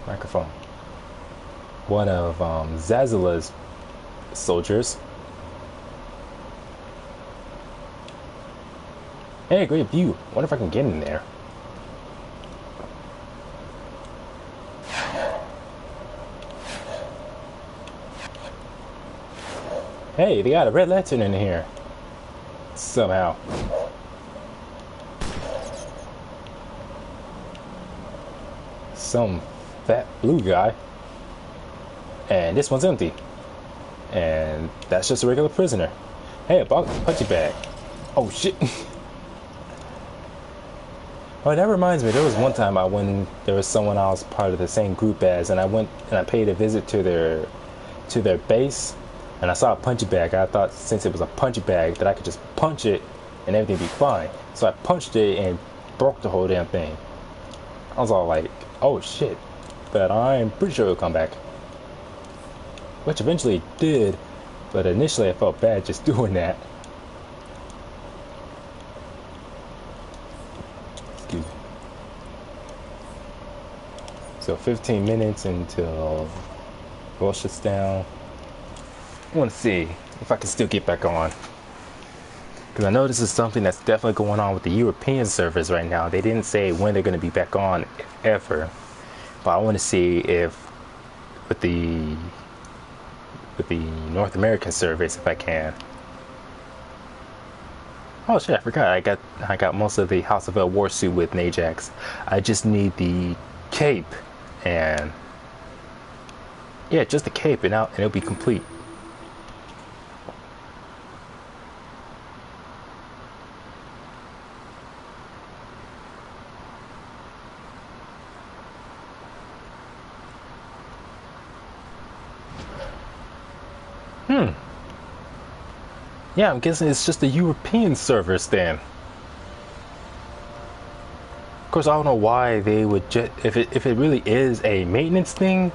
Speaker 1: Microphone. One of Zazzala's soldiers. Hey, great view. Wonder if I can get in there. Hey, they got a red lantern in here. Somehow. Some fat blue guy. And this one's empty. And that's just a regular prisoner. Hey, a punching bag. Oh shit. Oh, that reminds me, there was one time when there was someone I was part of the same group as, and I went and I paid a visit to their base, and I saw a punching bag. I thought since it was a punching bag that I could just punch it and everything would be fine. So I punched it and broke the whole damn thing. I was all like, oh shit. But I'm pretty sure it'll come back. Which eventually it did, but initially I felt bad just doing that. Excuse me. So 15 minutes until the world shuts down. I want to see if I can still get back on. Because I know this is something that's definitely going on with the European servers right now. They didn't say when they're going to be back on, if ever. But I want to see if with the North American servers, if I can. Oh shit, I forgot. I got most of the House of El War suit with Ajax. I just need the cape and yeah, just the cape and it'll be complete. Yeah, I'm guessing it's just the European servers then. Of course, I don't know why they would just, if it really is a maintenance thing,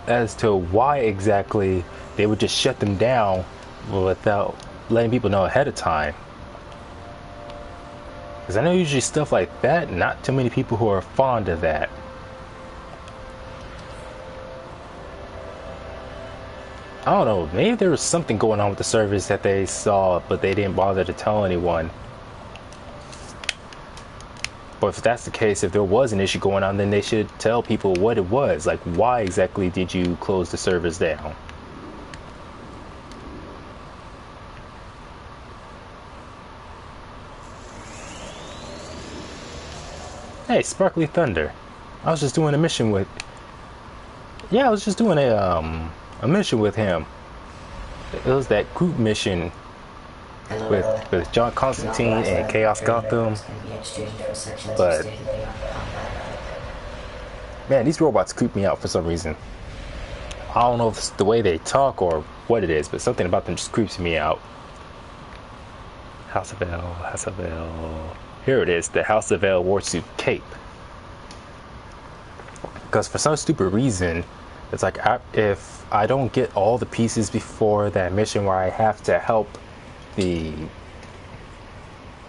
Speaker 1: as to why exactly they would just shut them down without letting people know ahead of time. Because I know usually stuff like that, not too many people who are fond of that. I don't know, maybe there was something going on with the servers that they saw, but they didn't bother to tell anyone. But if that's the case, if there was an issue going on, then they should tell people what it was. Like, why exactly did you close the servers down? Hey, Sparkly Thunder. I was just doing a mission with... Yeah, I was just doing a mission with him. It was that group mission with John Constantine and Chaos Gotham. But man, these robots creep me out for some reason. I don't know if it's the way they talk or what it is, but something about them just creeps me out. House of L. Here it is, the House of L Warsuit Cape. Because for some stupid reason, it's like if I don't get all the pieces before that mission where I have to help the...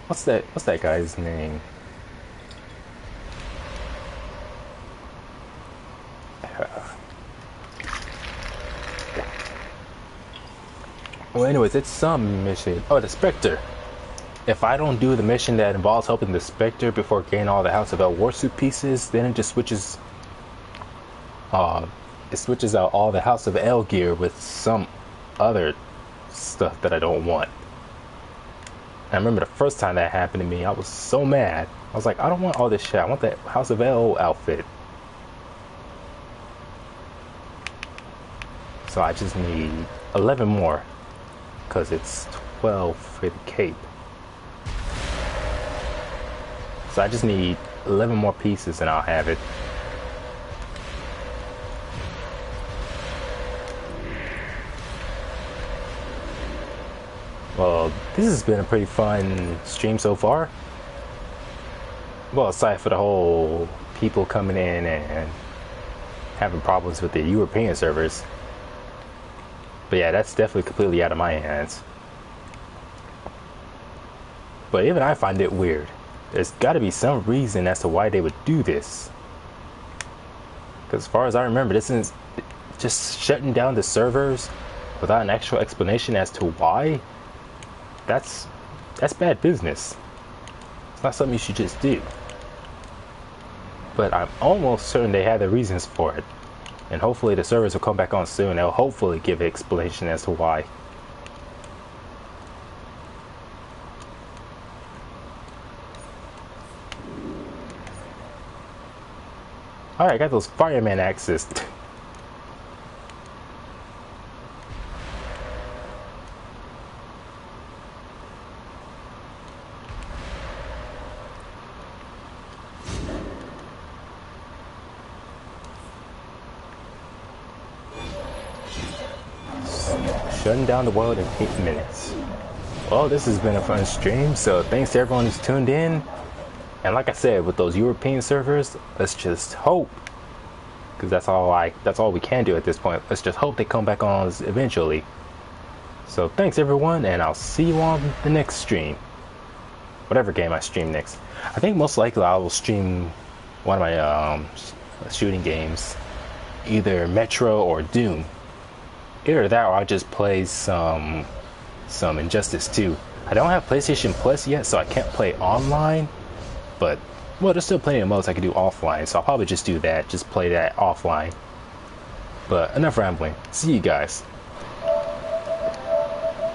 Speaker 1: What's that guy's name? Well, anyways, it's some mission. Oh, the Spectre. If I don't do the mission that involves helping the Spectre before getting all the House of L Warsuit pieces, then it just switches... it switches out all the House of L gear with some other stuff that I don't want. I remember the first time that happened to me, I was so mad. I was like, I don't want all this shit. I want that House of L outfit. So I just need 11 more, because it's 12 for the cape. So I just need 11 more pieces and I'll have it. Well, this has been a pretty fun stream so far. Well, aside for the whole people coming in and having problems with the European servers. But yeah, that's definitely completely out of my hands. But even I find it weird. There's got to be some reason as to why they would do this. Because as far as I remember, this is just shutting down the servers without an actual explanation as to why. That's bad business. It's not something you should just do. But I'm almost certain they had the reasons for it. And hopefully the servers will come back on soon. They'll hopefully give an explanation as to why. Alright, I got those fireman axes. Shutting down the world in 8 minutes. Well, this has been a fun stream, so thanks to everyone who's tuned in. And like I said, with those European servers, let's just hope, because that's all we can do at this point. Let's just hope they come back on eventually. So thanks everyone, and I'll see you on the next stream. Whatever game I stream next. I think most likely I will stream one of my shooting games, either Metro or Doom. Either that or I'll just play some Injustice 2. I don't have PlayStation Plus yet, so I can't play online. But, well, there's still plenty of modes I can do offline, so I'll probably just do that. Just play that offline. But enough rambling. See you guys.